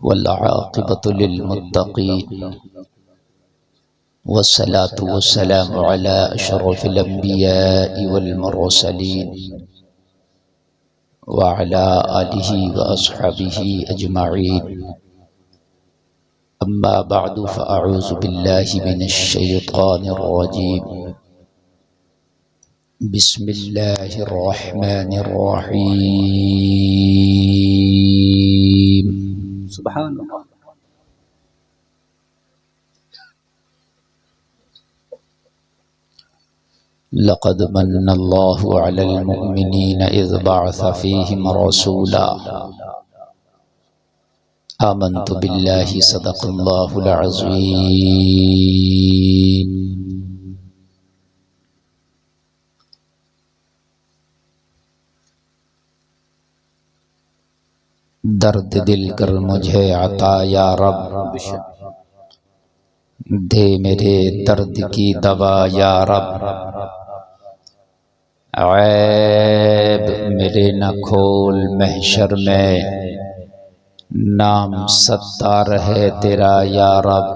वल्आक़िबतु लिल्मुत्तक़ीन वस्सलातु वस्सलामु अला अशरफिल अंबियाइ वल मुरसलीन व अला आलिहि व अस्हाबिहि अजमईन। अम्मा बअदु फ़अऊज़ु बिल्लाहि मिनश शैतानिर रजीम। बिस्मिल्लाहिर रहमानिर रहीम। सुभान अल्लाह। लक़द मन्नल्लाहु अलल मुअमिनीन इज़ बअस फ़ीहिम रसूला आमन्तु बिल्लाहि सदक़ल्लाहुल अज़ीम। दर्द दिल कर मुझे अता या रब, दे मेरे दर्द की दवा या रब। ऐब मेरे न खोल महशर में, नाम सत्तार है तेरा या रब।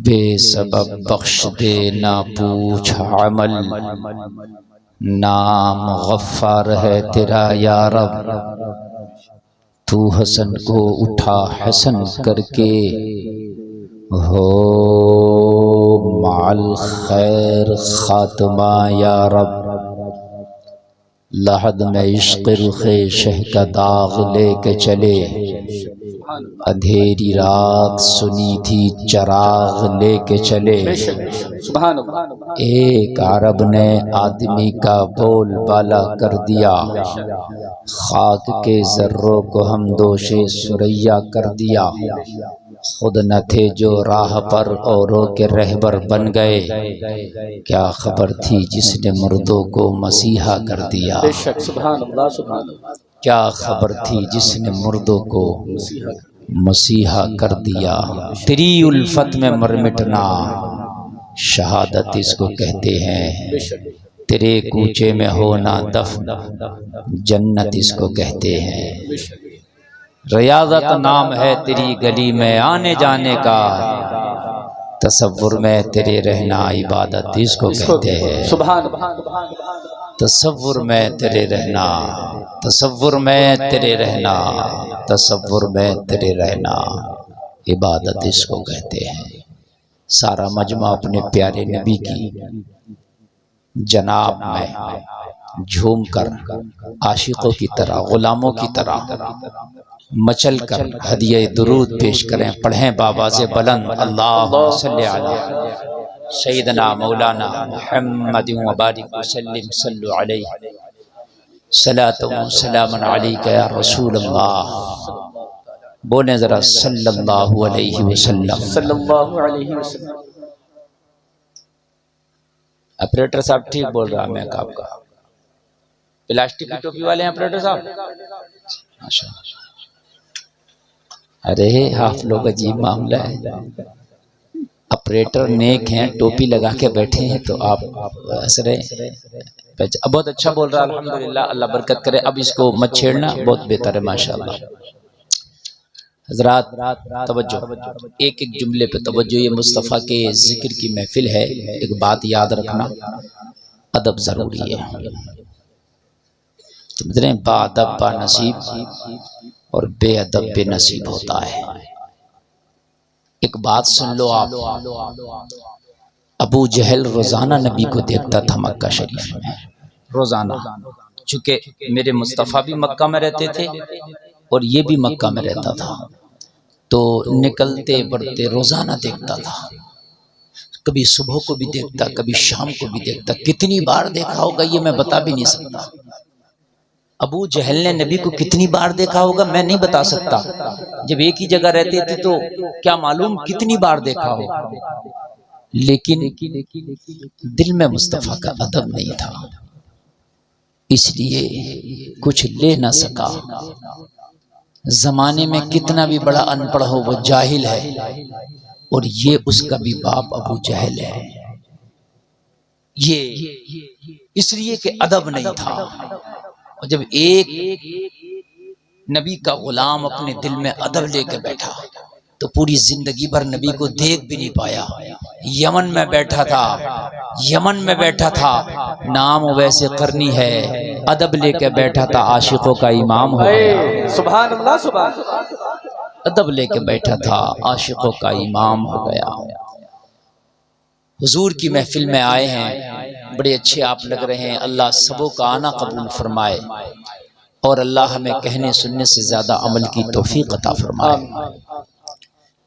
बेसबब बख्श दे ना पूछ अमल, नाम गफ्फार है तेरा या रब। तू हसन को उठा हसन करके, हो माल खैर खात्मा या रब। लहद में इश्क़ रुखे शह का दाग लेके चले, अंधेरी रात सुनी थी चराग लेके चले। एक अरब ने आदमी का बोल बाला कर दिया, खाक के जर्रों को हम दोषे सुरैया कर दिया। खुद न थे जो राह पर औरों के रहबर बन गए, क्या खबर थी जिसने मुर्दों को मसीहा कर दिया। क्या खबर थी जिसने मुर्दों को मसीहा कर दिया। तेरी उल्फत में मर मिटना शहादत इसको कहते हैं, तेरे कूचे में होना दफन जन्नत इसको कहते हैं। रियाज़त नाम है तेरी गली में आने जाने का, तसव्वुर में तेरे रहना इबादत इसको कहते हैं। तसव्वुर में तेरे रहना, तसव्वुर में तेरे रहना, तसव्वुर में तेरे रहना इबादत इसको कहते हैं। सारा मजमा अपने प्यारे नबी की जनाब में झूम कर आशिकों की तरह, गुलामों की तरह मचल कर हदिये दुरूद पेश करें। पढ़ें बाबाज़े बुलंद अल्लाहुम्मा सल्ली अला सय्यिदना मौलाना मुहम्मदिन व बारिक वसल्लिम सल्लु अलैहि सलातु व सलामुन अलैका या रसूल अल्लाह। बोलें जरा सल्लल्लाहु अलैहि वसल्लम। ऑपरेटर साहब ठीक बोल रहा मैं आपका। प्लास्टिक की टोपी वाले हैं ऑपरेटर साहब। अच्छा, अरे आप लोग अजीब मामला है। ऑपरेटर नेक हैं, टोपी लगा के बैठे हैं तो आप असरे बहुत अच्छा बोल रहा है अल्हम्दुलिल्लाह, अल्लाह बरकत करे। अब इसको मत छेड़ना, बहुत बेहतर है माशाअल्लाह। हज़रात तवज्जो, एक एक जुमले पे तवज्जो। ये मुस्तफ़ा के जिक्र की महफिल है। एक बात याद रखना, अदब ज़रूरी है। समझ रहे हैं, बाअदब बानसीब और बेअदब बेनसीब होता है। एक बात सुन लो आप, अबू जहल रोजाना नबी को देखता था मक्का शरीफ में, रोजाना। चूंकि मेरे मुस्तफ़ा भी मक्का में रहते थे और ये भी मक्का में रहता था, तो निकलते बढ़ते रोजाना देखता था। कभी सुबह को भी देखता, कभी शाम को भी देखता। कितनी बार देखा होगा ये मैं बता भी नहीं सकता। अबू जहल ने नबी को कितनी बार देखा होगा मैं नहीं बता सकता। जब एक ही जगह रहते थे तो क्या मालूम कितनी बार देखा हो, लेकिन दिल में मुस्तफ़ा का अदब नहीं था, इसलिए कुछ ले ना सका। जमाने में कितना भी बड़ा अनपढ़ हो वो जाहिल है, और ये उसका भी बाप अबू जहल है। ये इसलिए कि अदब नहीं था। और जब एक नबी का गुलाम अपने दिल में अदब लेके बैठा तो पूरी जिंदगी भर नबी को देख भी नहीं पाया। यमन में बैठा था, यमन में बैठा था, नाम वैसे करनी है, अदब लेके बैठा था, आशिकों का इमाम हो गया। सुभान अल्लाह, सुभान अल्लाह। अदब लेके बैठा था, आशिकों का इमाम हो गया। हुजूर की महफिल में आए हैं, बड़े अच्छे आप लग रहे हैं। अल्लाह सबों का आना कबूल फरमाए और अल्लाह हमें कहने सुनने से ज्यादा अमल की तौफीक अता फरमाए।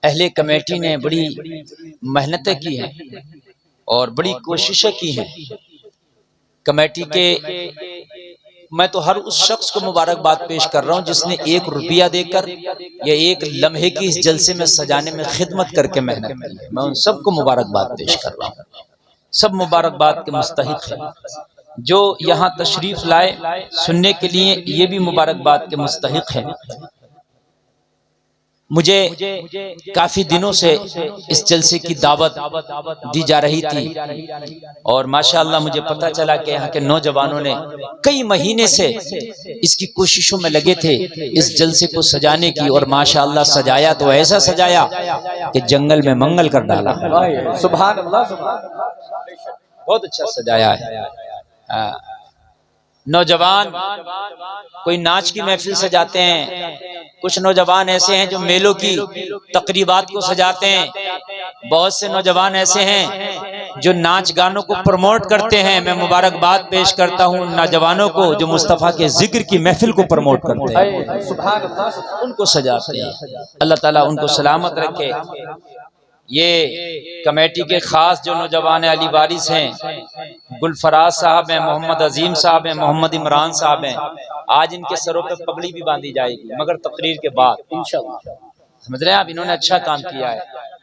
अहले कमेटी ने बड़ी मेहनतें की हैं और बड़ी कोशिशें की हैं। कमेटी के मैं तो हर उस शख्स को मुबारकबाद पेश कर रहा हूं जिसने 1 रुपया देकर या 1 लम्हे की इस जलसे में सजाने में खिदमत करके मेहनत की है। मैं उन सबको मुबारकबाद पेश कर रहा हूं। सब मुबारकबाद के मुस्तहिक हैं। जो यहाँ तशरीफ लाए सुनने के लिए, ये भी मुबारकबाद के मुस्तहिक हैं। मुझे काफी दिनों से इस जलसे की दावत दी जा रही थी और माशाअल्लाह मुझे पता चला कि यहाँ के नौजवानों ने कई महीने से इसकी कोशिशों में लगे थे इस जलसे को सजाने की, और माशाअल्लाह सजाया तो ऐसा सजाया कि जंगल में मंगल कर डाला। सुभान अल्लाह, सुभान अल्लाह। बहुत अच्छा सजाया है। नौजवान कोई नाच की महफिल सजाते हैं, कुछ नौजवान ऐसे हैं जो मेलों की तकरीबात को सजाते हैं, बहुत से नौजवान ऐसे हैं जो नाच गानों को प्रमोट करते हैं। मैं मुबारकबाद पेश करता हूं नौजवानों को जो मुस्तफ़ा के जिक्र की महफिल को प्रमोट करते हैं, उनको सजाते हैं। अल्लाह ताला उनको सलामत रखे। ये कमेटी के खास जो नौजवान अली वारिस हैं, गुलफराज साहब हैं, मोहम्मद अजीम साहब हैं, मोहम्मद इमरान साहब हैं, आज इनके सरों पे पगड़ी भी बांधी जाएगी मगर तकरीर के बाद इंशाअल्लाह। समझ रहे हैं आप, इन्होंने अच्छा काम किया है।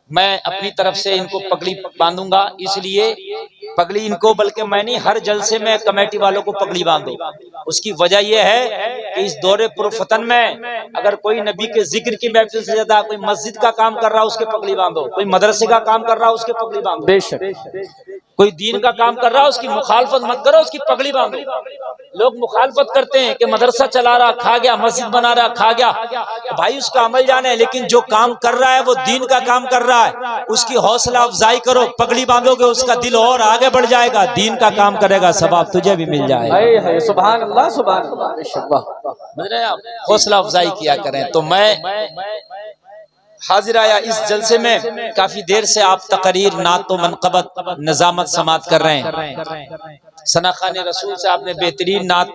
मैं अपनी तरफ से इनको पगड़ी बांधूंगा, इसलिए पगड़ी इनको, बल्कि मैं नहीं, हर जलसे में कमेटी वालों को पगड़ी बांधो। उसकी वजह यह है कि इस दौरे पुरफतन में अगर कोई नबी के जिक्र की महफिल से ज्यादा कोई मस्जिद का काम कर रहा है उसके पगड़ी बांधो, कोई मदरसे का काम कर रहा है उसके पगड़ी बांधो, बेशक कोई दीन का काम कर रहा है उसकी मुखालफत मत करो, उसकी पगड़ी बांधो। लोग मुखालफत करते हैं कि मदरसा चला रहा खा गया, मस्जिद बना रहा खा गया, तो भाई उसका अमल जाने है, लेकिन जो काम कर रहा है वो दीन का काम कर रहा है, उसकी हौसला अफजाई करो। पगड़ी बांधोगे उसका दिल और आगे बढ़ जाएगा, दीन का काम करेगा, सवाब तुझे भी मिल जाएगा। सुभान अल्लाह, सुभान अल्लाह। हौसला अफजाई किया करें। तो मैं हाजिर आया इस जलसे में, काफी देर से आप तकरीर, नात व मनक़बत, नज़ामत समात कर रहे हैं। सना खाने रसूल से आपने बेहतरीन नात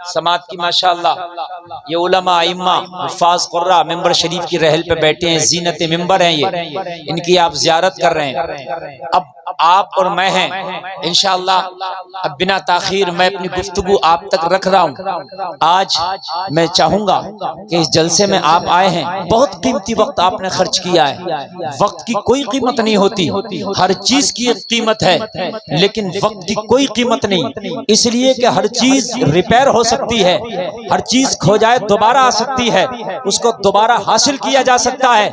समात की माशाअल्लाह। ये उलमा आइम्मा हुफ़ाज़ क़ुर्रा मिंबर शरीफ की रहल पे बैठे हैं, जीनत मिंबर हैं ये, इनकी आप ज़ियारत कर रहे हैं। अब आप और मैं हैं इंशाअल्लाह। अब बिना ताखीर मैं अपनी गुफ्तगू आप तक रख रहा हूँ। आज मैं चाहूंगा कि इस जलसे में आप आए हैं, बहुत कीमती वक्त आपने खर्च किया है। वक्त की कोई कीमत नहीं होती, हर चीज की एक कीमत है, लेकिन वक्त की कोई कीमत नहीं, इसलिए कि हर चीज रिपेयर हो सकती है, हर चीज खो जाए दोबारा आ सकती है, उसको दोबारा हासिल किया जा सकता है,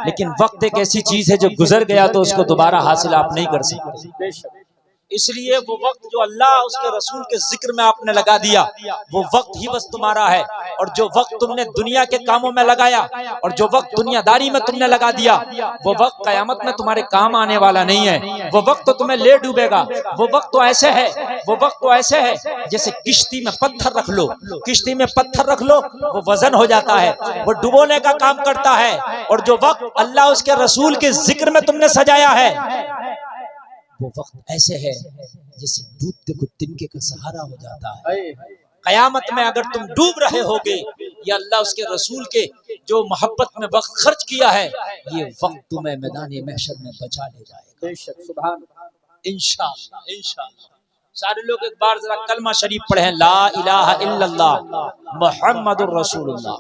लेकिन वक्त एक ऐसी चीज है जो गुजर गया तो उसको दोबारा हासिल आप नहीं कर सकते। इसलिए वो वक्त जो अल्लाह उसके रसूल के जिक्र में आपने लगा दिया, वो वक्त ही बस तुम्हारा है। और जो वक्त तुमने दुनिया के कामों में लगाया और जो वक्त दुनियादारी में तुमने लगा दिया, वो वक्त कयामत में तुम्हारे काम आने वाला नहीं है। वो वक्त तो तुम्हें ले डूबेगा। वो वक्त तो ऐसे है, वो वक्त तो ऐसे है जैसे किश्ती में पत्थर रख लो, किश्ती में पत्थर रख लो, वो वजन हो जाता है, वो डुबोने का काम करता है। और जो वक्त अल्लाह उसके रसूल के जिक्र में तुमने सजाया है, वो वक्त ऐसे है जैसे डूबते को तिनके का सहारा हो जाता है। कयामत में अगर तुम डूब रहे होगे, या अल्लाह उसके रसूल के जो मोहब्बत में वक्त खर्च किया है, ये वक्त तुम्हें मैदान महशर में बचा ले जाएगा इंशाअल्लाह। इंशाअल्लाह सारे लोग एक बार जरा कलमा शरीफ पढ़ें, ला इलाहा इल्लल्लाह मुहम्मदुर रसूलुल्लाह।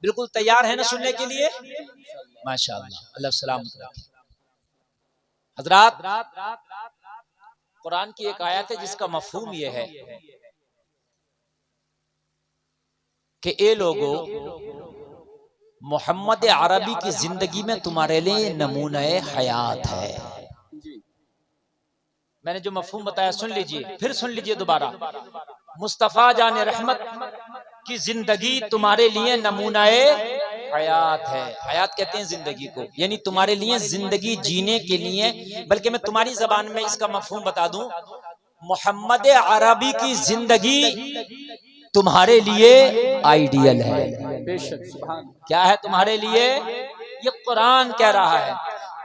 बिल्कुल तैयार है ना सुनने के लिए? माशाअल्लाह, अल्लाह सलामत रखे। हजरात, कुरान की एक आयत है जिसका मफहूम यह है कि ए लोगों, मोहम्मद अरबी की जिंदगी में तुम्हारे लिए नमूना हयात है। मैंने जो मफहूम बताया सुन लीजिए, फिर सुन लीजिए दोबारा। मुस्तफा जाने रहमत की जिंदगी तुम्हारे लिए नमूनाए हयात है। हयात कहते हैं जिंदगी को, यानी तुम्हारे लिए जिंदगी जीने के लिए, बल्कि मैं तुम्हारी जबान में इसका मफहूम बता दूं, मोहम्मद अरबी की जिंदगी तुम्हारे लिए आइडियल है। क्या है तुम्हारे लिए? ये कुरान कह रहा है।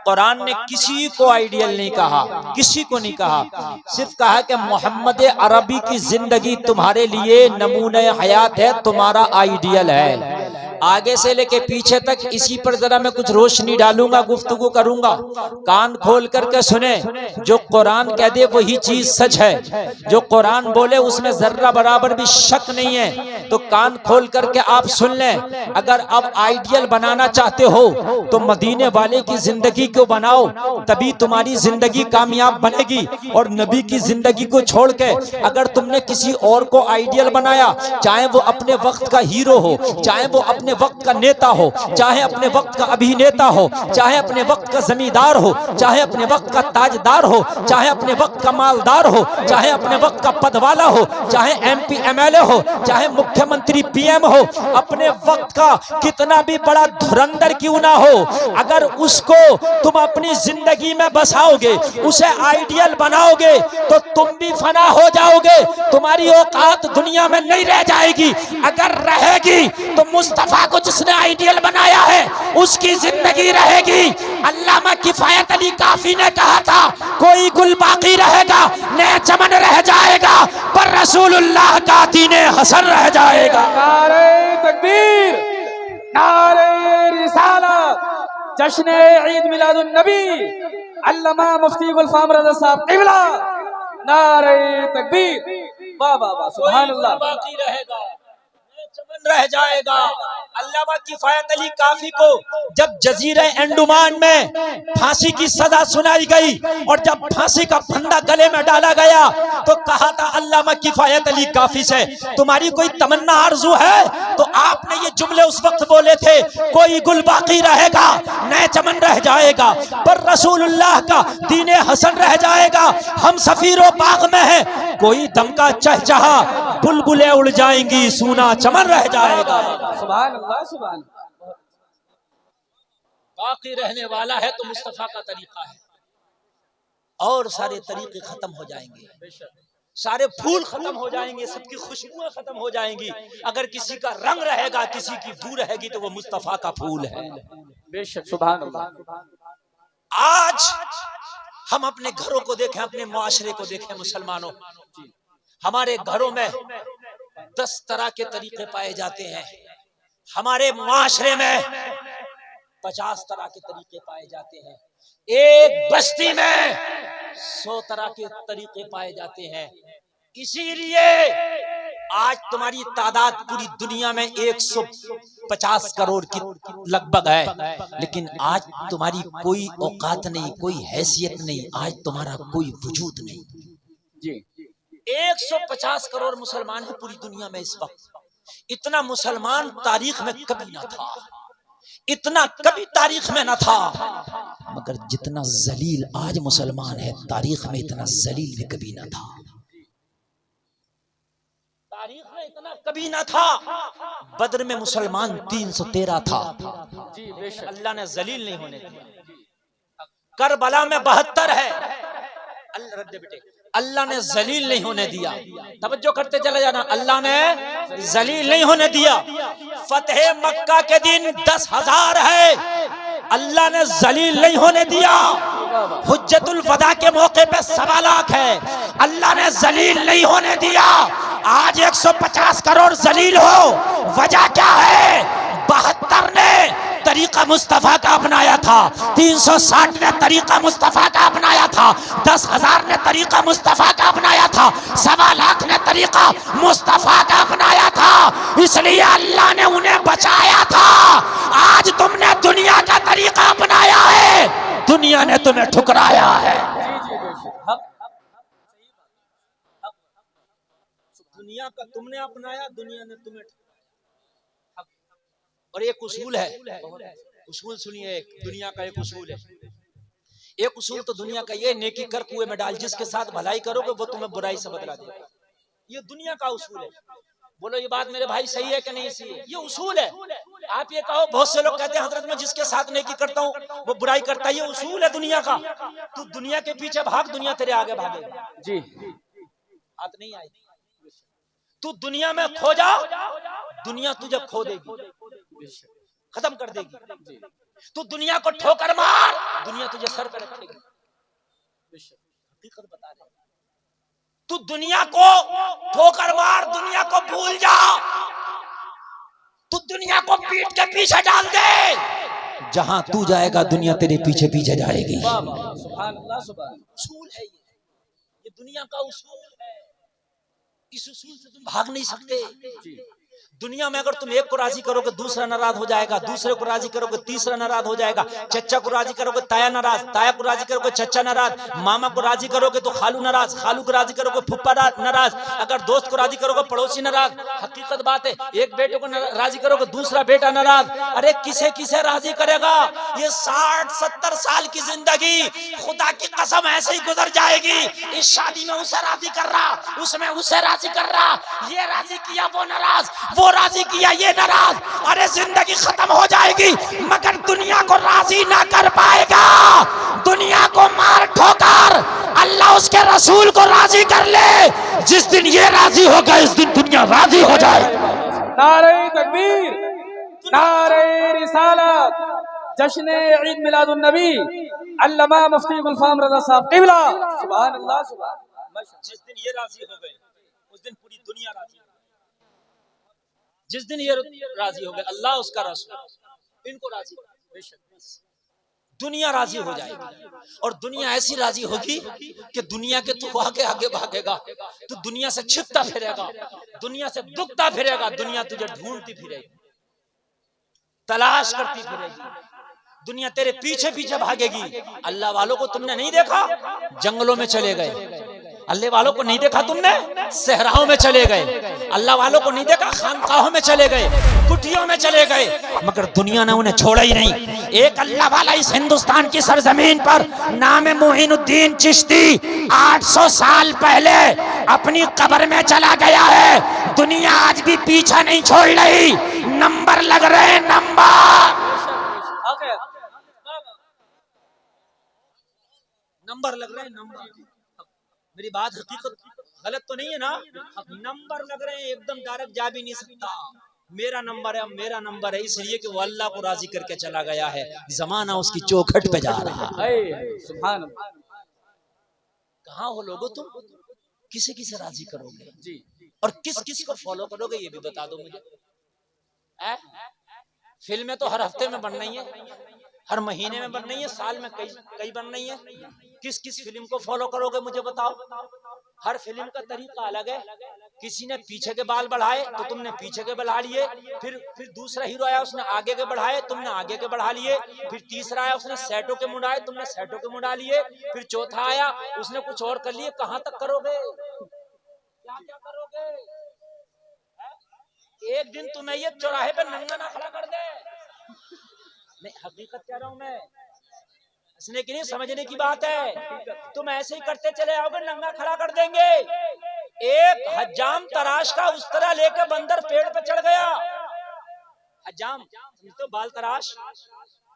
कुरान ने किसी को आइडियल नहीं कहा, किसी को नहीं कहा, सिर्फ कहा कि मोहम्मद अरबी की जिंदगी तुम्हारे लिए नमूने हयात है, तुम्हारा आइडियल है। आगे से लेके पीछे तक इसी पर जरा मैं कुछ रोशनी डालूंगा, गुफ्तगू करूंगा। कान खोल करके सुने, जो कुरान कह दे वही चीज सच है, जो कुरान बोले उसमें जर्रा बराबर भी शक नहीं है। तो कान खोल करके आप सुन लें। अगर आप आइडियल बनाना चाहते हो तो मदीने वाले की जिंदगी को बनाओ, तभी तुम्हारी जिंदगी कामयाब बनेगी। और नबी की जिंदगी को छोड़ के अगर तुमने किसी और को आइडियल बनाया, चाहे वो अपने वक्त का हीरो हो, चाहे वो अपने वक्त का नेता हो, चाहे अपने वक्त का अभिनेता हो, चाहे अपने वक्त का जमींदार हो, चाहे अपने वक्त का ताजदार हो, चाहे अपने वक्त का मालदार हो, चाहे अपने वक्त का पदवाला हो, चाहे MP MLA हो, चाहे मुख्यमंत्री PM हो, अपने वक्त का कितना भी बड़ा धुरंधर क्यों ना हो, अगर उसको तुम अपनी जिंदगी में बसाओगे, उसे आइडियल बनाओगे, तो तुम भी फना हो जाओगे। तुम्हारी औकात दुनिया में नहीं रह जाएगी। अगर रहेगी तो मुस्तफा को जिसने आइडियल बनाया है उसकी जिंदगी रहेगी। अल्लामा किफायत अली काफी ने कहा था, कोई गुल बाकी रहेगा, नए चमन रह जाएगा, पर रसूलुल्लाह का दीने हसन रह जाएगा। नारे तकबीर, नारे रिसालत, जश्न ईद मिलादुन नबी, अल्लामा मुफ्ती गुलफाम रज़ा साहब क़िबला, नारे तकबीर, वाह वाह वाह, सुभान अल्लाह। बाकी रहेगा, चमन रह जाएगा। अल्लामा किफायत अली काफी को जब जजीरे अंडमान में फांसी की सजा सुनाई गई और जब फांसी का फंदा गले में डाला गया तो कहा था अल्लामा किफायत अली काफी से, तुम्हारी कोई तमन्ना आरजू है? तो आपने ये जुमले उस वक्त बोले थे, कोई गुल बाकी रहेगा, नए चमन रह जाएगा, पर रसूलुल्लाह का दीने हसन रह जाएगा। हम सफीरो बाग में हैं, कोई दम का चहचहा, बुलबुलें उड़ जाएंगी, सूना चमन रह जाएगा। सुभान अल्लाह, सुभान अल्लाह। बाकी रहने वाला है तो मुस्तफा का तरीका है, और सारे तरीके खत्म हो जाएंगे, सारे फूल खत्म हो जाएंगे, सबकी खुशबुएं खत्म हो जाएंगी। अगर किसी का रंग रहेगा, किसी की बू रहेगी, तो वो मुस्तफा का फूल है। बेशक, सुभान अल्लाह। आज हम अपने घरों को देखें, अपने मुआशरे को देखें, मुसलमानों, हमारे घरों में 10 तरह के तरीके पाए जाते हैं, हमारे मुआशरे में 50 तरह के तरीके पाए जाते हैं, एक बस्ती में 100 तरह के तरीके पाए जाते हैं। इसीलिए आज तुम्हारी तादाद पूरी दुनिया में 150 करोड़ की लगभग है, लेकिन आज तुम्हारी कोई औकात नहीं, कोई हैसियत नहीं, आज तुम्हारा कोई वजूद नहीं जी। 150 करोड़ मुसलमान है पूरी दुनिया में इस वक्त। इतना मुसलमान तारीख में कभी ना था, इतना कभी तारीख में न था, मगर जितना जलील आज मुसलमान है, तारीख में इतना जलील भी कभी ना था, तारीख में इतना कभी ना था। बदर में मुसलमान 313 था, अल्लाह ने जलील नहीं होने दिया। करबला में 72 है, अल्लाह ने जलील नहीं होने दिया। तवज्जो करते चले जाना, अल्लाह ने जलील नहीं होने दिया। फतेह मक्का के दिन 10,000 है, अल्लाह ने जलील नहीं होने दिया। हुज्जतुल वदा के मौके पे 1.25 लाख है, अल्लाह ने जलील नहीं होने दिया। आज 150 करोड़ जलील हो, वजह क्या है? 72 ने तरीका मुस्तफा का अपनाया था, 360 ने तरीका मुस्तफा का अपनाया था, 10,000 ने तरीका मुस्तफा का अपनाया था, 1.25 लाख ने तरीका मुस्तफा का अपनाया था। इसलिए अल्लाह ने उन्हें बचाया था। आज तुमने दुनिया का तरीका अपनाया है, दुनिया ने तुम्हें ठुकराया है। दुनिया का तुमने अपनाया, दुनिया ने तुम्हें। और एक उसूल है, उसूल सुनिए, एक दुनिया का एक उसूल है। एक उसूल तो दुनिया का ये, नेकी कर कुएं में डाल, जिसके साथ भलाई करोगे वो तुम्हें बुराई से बदला देगा। ये दुनिया का उसूल है। बोलो ये बात मेरे भाई सही है कि नहीं सही है? ये उसूल है। आप ये कहो, बहुत से लोग कहते हैं हजरत मैं जिसके साथ नेकी करता हूँ वो बुराई करता है, ये उसूल है दुनिया का। तू दुनिया के पीछे भाग, दुनिया तेरे आगे भागेगा। जी, बात नहीं आई। तू दुनिया में खो जा, दुनिया तुझे खो देगी, खत्म कर देगी। तू दुनिया को ठोकर मार, दुनिया तुझे सर पर रखेगी। हकीकत बता रहे, तू दुनिया को ठोकर मार, दुनिया को भूल जा, तू दुनिया को पीठ के पीछे डाल दे, जहां तू जाएगा दुनिया तेरे पीछे पीछे जाएगी। सुभान अल्लाह, सुभान। उसूल है ये दुनिया का उसूल है। इस उसूल से तुम भाग नहीं सकते। दुनिया में अगर तुम एक को राजी करोगे दूसरा नाराज हो जाएगा, दूसरे को राजी करोगे तीसरा नाराज हो जाएगा, चचा को राजी करोगे ताया नाराज, ताया को राजी करोगे चचा नाराज, मामा को राजी करोगे तो खालू नाराज, खालू को राजी करोगे फुप्पा नाराज, अगर दोस्त को राजी करोगे पड़ोसी नाराज। हकीकत बात है, एक बेटे को राजी करोगे दूसरा बेटा नाराज। अरे किसे किसे राजी करेगा? ये 60-70 साल की जिंदगी खुदा की कसम ऐसे ही गुजर जाएगी। इस शादी में उसे राजी कर रहा, उसमें उसे राजी कर रहा, ये राजी किया वो नाराज, वो राजी किया ये नाराज। अरे जिंदगी खत्म हो जाएगी मगर दुनिया को राजी ना कर पाएगा। दुनिया को मार ठोकर अल्लाह उसके रसूल को राजी कर ले। जिस दिन ये राजी होगा इस दिन दुनिया राजी हो जाए। नारे तकबीर, नारे रिसालत, जश्न ईद मिलादुन नबी, अल्लामा मुफ्ती गुलफाम रजा साहब क़िबला। सुभान अल्लाह, सुभान। जिस दिन ये राजी हो गए उस दिन पूरी दुनिया राजी। जिस दिन ये राजी हो गए अल्लाह उसका रसूल इनको राजी, दुनिया राजी हो जाएगी। और दुनिया ऐसी राजी होगी कि दुनिया के तू आगे आगे भागेगा, तू दुनिया से छिपता फिरेगा, दुनिया से दुखता फिरेगा, दुनिया तुझे ढूंढती फिरेगी, तलाश करती फिरेगी, दुनिया तेरे पीछे पीछे भागेगी। अल्लाह वालों को तुमने नहीं देखा, जंगलों में चले गए। अल्लाह वालों को नहीं देखा तुमने, सहराओं में चले गए। अल्लाह वालों को नहीं देखा, खानकाहों में चले गए, कुटियों में चले गए, मगर दुनिया ने उन्हें छोड़ा ही नहीं। एक अल्लाह वाला इस हिंदुस्तान की सरजमीन पर नाम मोइनुद्दीन चिश्ती 800 साल पहले अपनी कब्र में चला गया है। दुनिया आज भी पीछा नहीं छोड़ रही। नंबर लग रहे, नंबर लग रहे हैं, नंबर। मेरी बात हकीकत गलत तो नहीं है ना? नंबर लग रहे हैं, एकदम डायरेक्ट जा भी नहीं सकता। मेरा नंबर है, मेरा नंबर है, इसलिए कि वो अल्लाह को राजी करके चला गया है। जमाना उसकी चौखट पे जा रहा है। सुभान अल्लाह। कहाँ हो लोगो तुम? किसे किसे राजी करोगे जी? और किस किस को फॉलो करोगे ये भी बता दो मुझे। फिल्में तो हर हफ्ते में बन रही है, हर महीने में बन रही है, साल में कई बन रही है। किस किस फिल्म को फॉलो करोगे मुझे बताओ। हर फिल्म का तरीका अलग है। किसी ने पीछे के बाल बढ़ाए तो तुमने पीछे के बढ़ा लिए, फिर दूसरा हीरो आया उसने आगे के बढ़ाए, तुमने आगे के बढ़ा लिए, फिर तीसरा आया उसने सेटों के मुड़ाए, तुमने सेटों के मुड़ा लिए, फिर चौथा आया उसने कुछ और कर लिए। कहां तक करोगे? क्या क्या करोगे? एक दिन तुम्हें ये चौराहे पे नंगा ना खड़ा कर दे। नहीं, हकीकत कह रहा हूं मैं, हंसने की नहीं, समझने की बात है। तुम ऐसे ही करते चले आओगे, नंगा खड़ा कर देंगे। एक हजाम तराश का उस तरह लेके बंदर पेड़ पे चढ़ गया। हजाम समझते हो, बाल तराश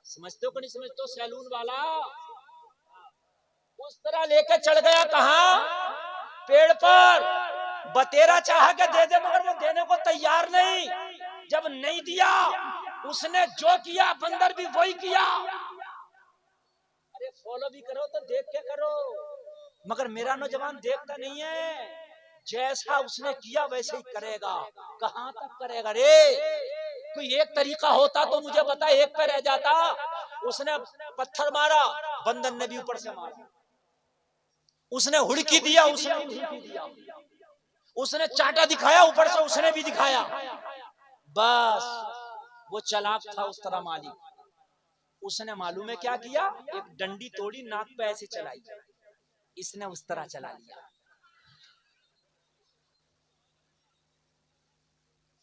समझते हो कि नहीं समझते हो? सैलून वाला उस तरह लेके चढ़ गया। कहां? पेड़ पर। बतेरा चाह के दे दे मगर वो देने को तैयार नहीं। जब नहीं दिया उसने जो किया बंदर भी वही किया। अरे फॉलो भी करो तो देख के करो, मगर मेरा नौजवान देखता नहीं है। जैसा उसने किया वैसे ही करेगा। कहां तक करेगा रे? कोई एक तरीका होता तो मुझे बता, एक पे रह जाता। उसने पत्थर मारा, बंदर ने भी ऊपर से मारा। उसने हुड़की दिया, उसने हुड़की दिया। उसने चाटा दिखाया ऊपर से, उसने भी दिखाया। बस वो चालाक था उस तरह मालिक। उसने मालूम है क्या किया? एक डंडी तोड़ी, नाक पे ऐसे चलाई, इसने उस तरह चला लिया।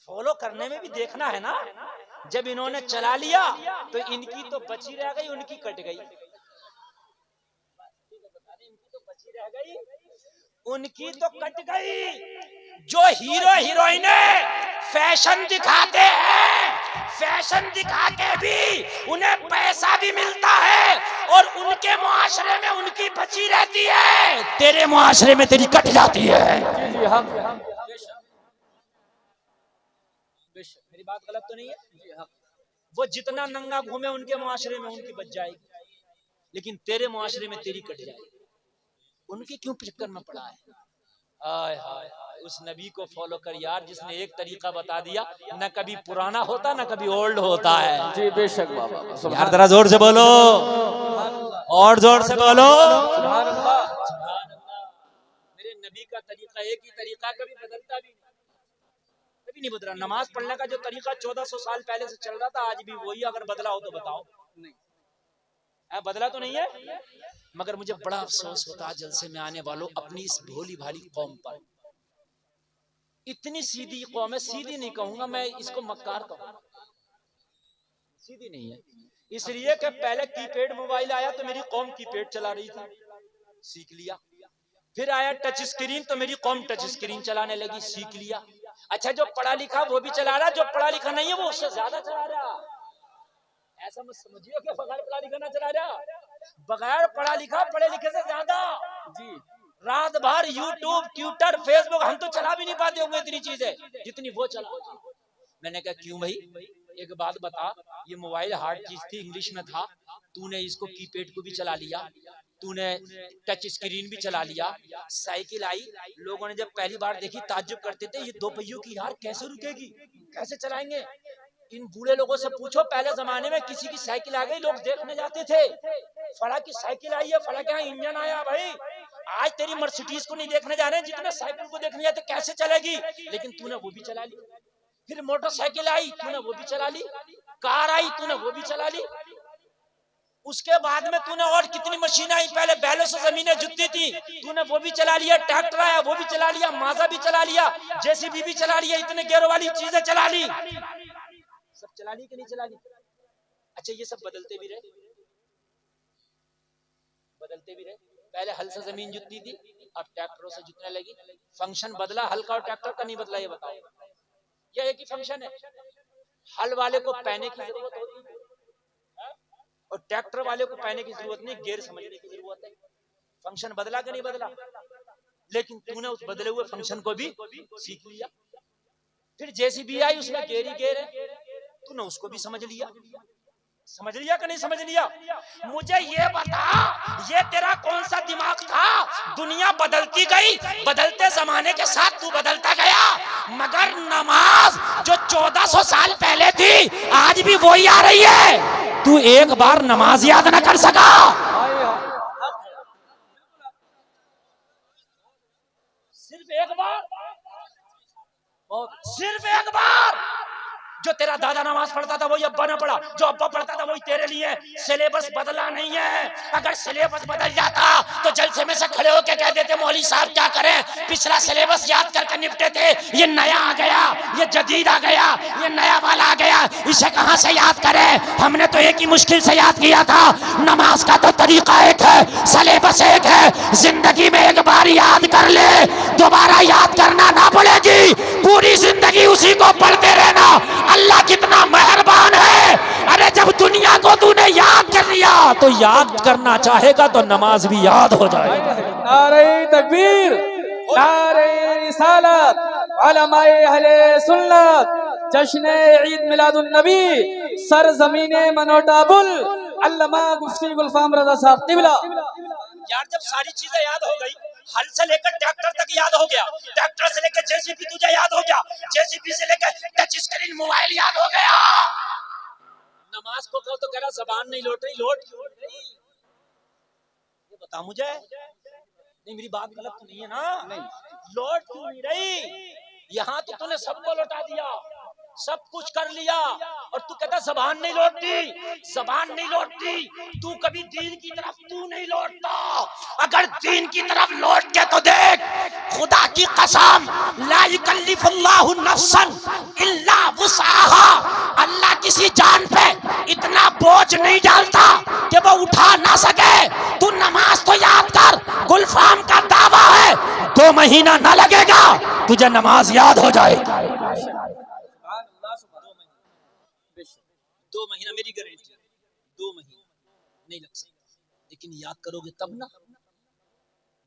फॉलो करने में भी देखना है ना। जब इन्होंने चला लिया तो इनकी तो बची रह गई, उनकी कट गई। इनकी तो बची रह गई, उनकी तो कट गई। जो हीरो हीरोइनें फैशन दिखाते हैं, फैशन दिखा के भी उन्हें पैसा भी मिलता है और उनके मुआशरे में उनकी बची रहती है, तेरे मुआशरे में तेरी कट जाती है। जी जी हम मेरी बात गलत तो नहीं है? वो जितना नंगा घूमे उनके मुआशरे में उनकी बच जाएगी, लेकिन तेरे मुआशरे में तेरी कट जाएगी। उनके क्यों चक्कर में पड़ा है? हाय हाय हाय, उस नबी को फॉलो कर यार, जिसने एक तरीका बता दिया, न कभी पुराना होता न कभी ओल्ड होता है। जी बेशक बाबा, यार जरा जोर से बोलो, और जोर से बोलो। सुभान अल्लाह। मेरे नबी का तरीका एक ही तरीका, कभी बदलता भी कभी नहीं बदला। नमाज पढ़ने का जो तरीका 1400 साल पहले से चल रहा था, आज भी वही। अगर बदला हो तो बताओ। नहीं बदला तो नहीं है। मगर मुझे बड़ा अफसोस होता है जलसे में आने वालों, अपनी इस भोली भाली कौम पर। इतनी सीधी कौम है, सीधी नहीं कहूंगा मैं, इसको मक्कार कहूंगा। सीधी नहीं है इसलिए कि पहले कीपैड मोबाइल आया तो मेरी कौम कीपैड चला रही थी, सीख लिया। फिर आया टच स्क्रीन तो मेरी कौम टच स्क्रीन चलाने लगी, सीख लिया। अच्छा, जो पढ़ा लिखा वो भी चला रहा, जो पढ़ा लिखा नहीं है वो उससे ज्यादा चला रहा। ऐसा मत समझिए कि बगैर पढ़ा लिखा ना चला रहा, बगैर पढ़ा लिखा पढ़े लिखे से ज्यादा। जी, रात भर यूट्यूब, ट्विटर, फेसबुक हम तो चला भी नहीं पाते होंगे इतनी चीजें जितनी वो चला। मैंने कहा क्यों भाई, एक बात बता, ये मोबाइल हार्ड चीज थी, इंग्लिश में था, तूने इसको कीपैड को भी चला लिया, तूने टच स्क्रीन भी चला लिया। साइकिल आई, लोगों ने जब पहली बार देखी ताज्जुब करते थे, ये दो पहियों की यार कैसे रुकेगी, कैसे चलाएंगे। इन बूढ़े लोगों से पूछो, पहले जमाने में किसी की साइकिल आ गई लोग देखने जाते थे, फला की साइकिल आई है, फला के यहाँ इंजन आया। भाई आज तेरी मर्सिडीज को नहीं देखने जा रहे हैं जितने साइकिल को देखने जाते, कैसे चलेगी, लेकिन तूने वो भी चला ली। फिर मोटरसाइकिल आई, तूने वो भी चला ली। कार आई, तूने वो भी चला ली। उसके बाद में तूने और कितनी मशीन आई, पहले बैलों से जमीनें जुतती थी, तूने वो भी चला लिया। ट्रैक्टर आया, वो भी चला लिया। माजा भी चला लिया, जेसीबी भी चला लिया, इतने गेरों वाली चीजें चला ली। सब चला ली कि नहीं चला ली? अच्छा, ये सब बदलते भी रहे, बदलते भी रहे। पहले हल से जमीन जुतती थी, अब ट्रैक्टरों से जुतने लगी। फंक्शन बदला, हल का और ट्रैक्टर का नहीं बदला, ये बताओ। यह एक ही फंक्शन है। हल वाले को पहने की जरूरत होती है और ट्रैक्टर वाले को पहने की जरूरत नहीं, गेर समझने की जरूरत है। फंक्शन बदला कि नहीं बदला? लेकिन तूने उस बदले हुए फंक्शन को भी सीख लिया। फिर जेसीबी आई, उसमें गेर ही गेर है, तूने उसको भी समझ लिया। समझ लिया कि नहीं समझ लिया? मुझे ये बता, ये तेरा कौन सा दिमाग था? दुनिया बदलती गई, बदलते जमाने के साथ तू बदलता गया, मगर नमाज जो 1400 साल पहले थी आज भी वही आ रही है। तू एक बार नमाज याद ना कर सका। सिर्फ एक बार, सिर्फ एक बार। जो तेरा दादा नमाज पढ़ता था वही अब्बा ने पढ़ा, जो अब्बा पढ़ता था वही तेरे लिए। सिलेबस बदला नहीं है। अगर सिलेबस बदल जाता तो जलसे में से खड़े होके कह देते मौलवी साहब क्या करें, पिछला सिलेबस याद करके निपटे थे, ये नया आ गया, ये जदीद आ गया, ये नया वाला आ गया, इसे कहां से याद करें। हमने तो एक ही मुश्किल से याद किया था, नमाज का तो तरीका एक है, सिलेबस एक है। जिंदगी में एक बार याद कर ले, दोबारा याद करना ना पड़ेगी, पूरी जिंदगी उसी को पढ़ते रहना। अल्लाह कितना मेहरबान है। अरे जब दुनिया को तूने याद कर लिया तो याद करना चाहेगा तो नमाज भी याद हो जाएगा। नारे तकबीर, नारे रिसालत, उलमाए अहले सुन्नत, जश्न ईद मिलादुन नबी, सरजमीने मनोटाबुल, अल्लामा मुफ्ती गुलफाम रजा साहब क़िबला। यार जब सारी चीजें याद हो गई, हल से लेकर ट्रैक्टर तक याद हो गया, ट्रैक्टर से लेकर जेसीबी तुझे याद हो गया, जेसीबी से लेकर टच स्क्रीन मोबाइल याद हो गया, नमाज को कहो तो कह रहा जबान नहीं लौट रही। लौट क्यों नहीं? ये बता मुझे। नहीं मेरी बात गलत तो नहीं है ना? नहीं, लौट क्यों नहीं रही? यहाँ तो तूने सबको लौटा दिया, सब कुछ कर लिया, और तू कहता जबान नहीं लौटती, जबान नहीं लौटती। तू कभी दीन की तरफ तू नहीं लौटता। अगर दीन की तरफ लौट के तो देख, खुदा की कसम, ला युकल्लिफुल्लाहु नफ्सन इल्ला वुसअहा, अल्लाह किसी जान पे इतना बोझ नहीं डालता कि वो उठा ना सके। तू नमाज तो याद कर, गुलफाम का दावा है महीना ना लगेगा, तुझे नमाज याद हो जाएगी। 2 महीना मेरी गारंटी है, 2 महीना नहीं लग सकता, लेकिन याद करोगे तब ना।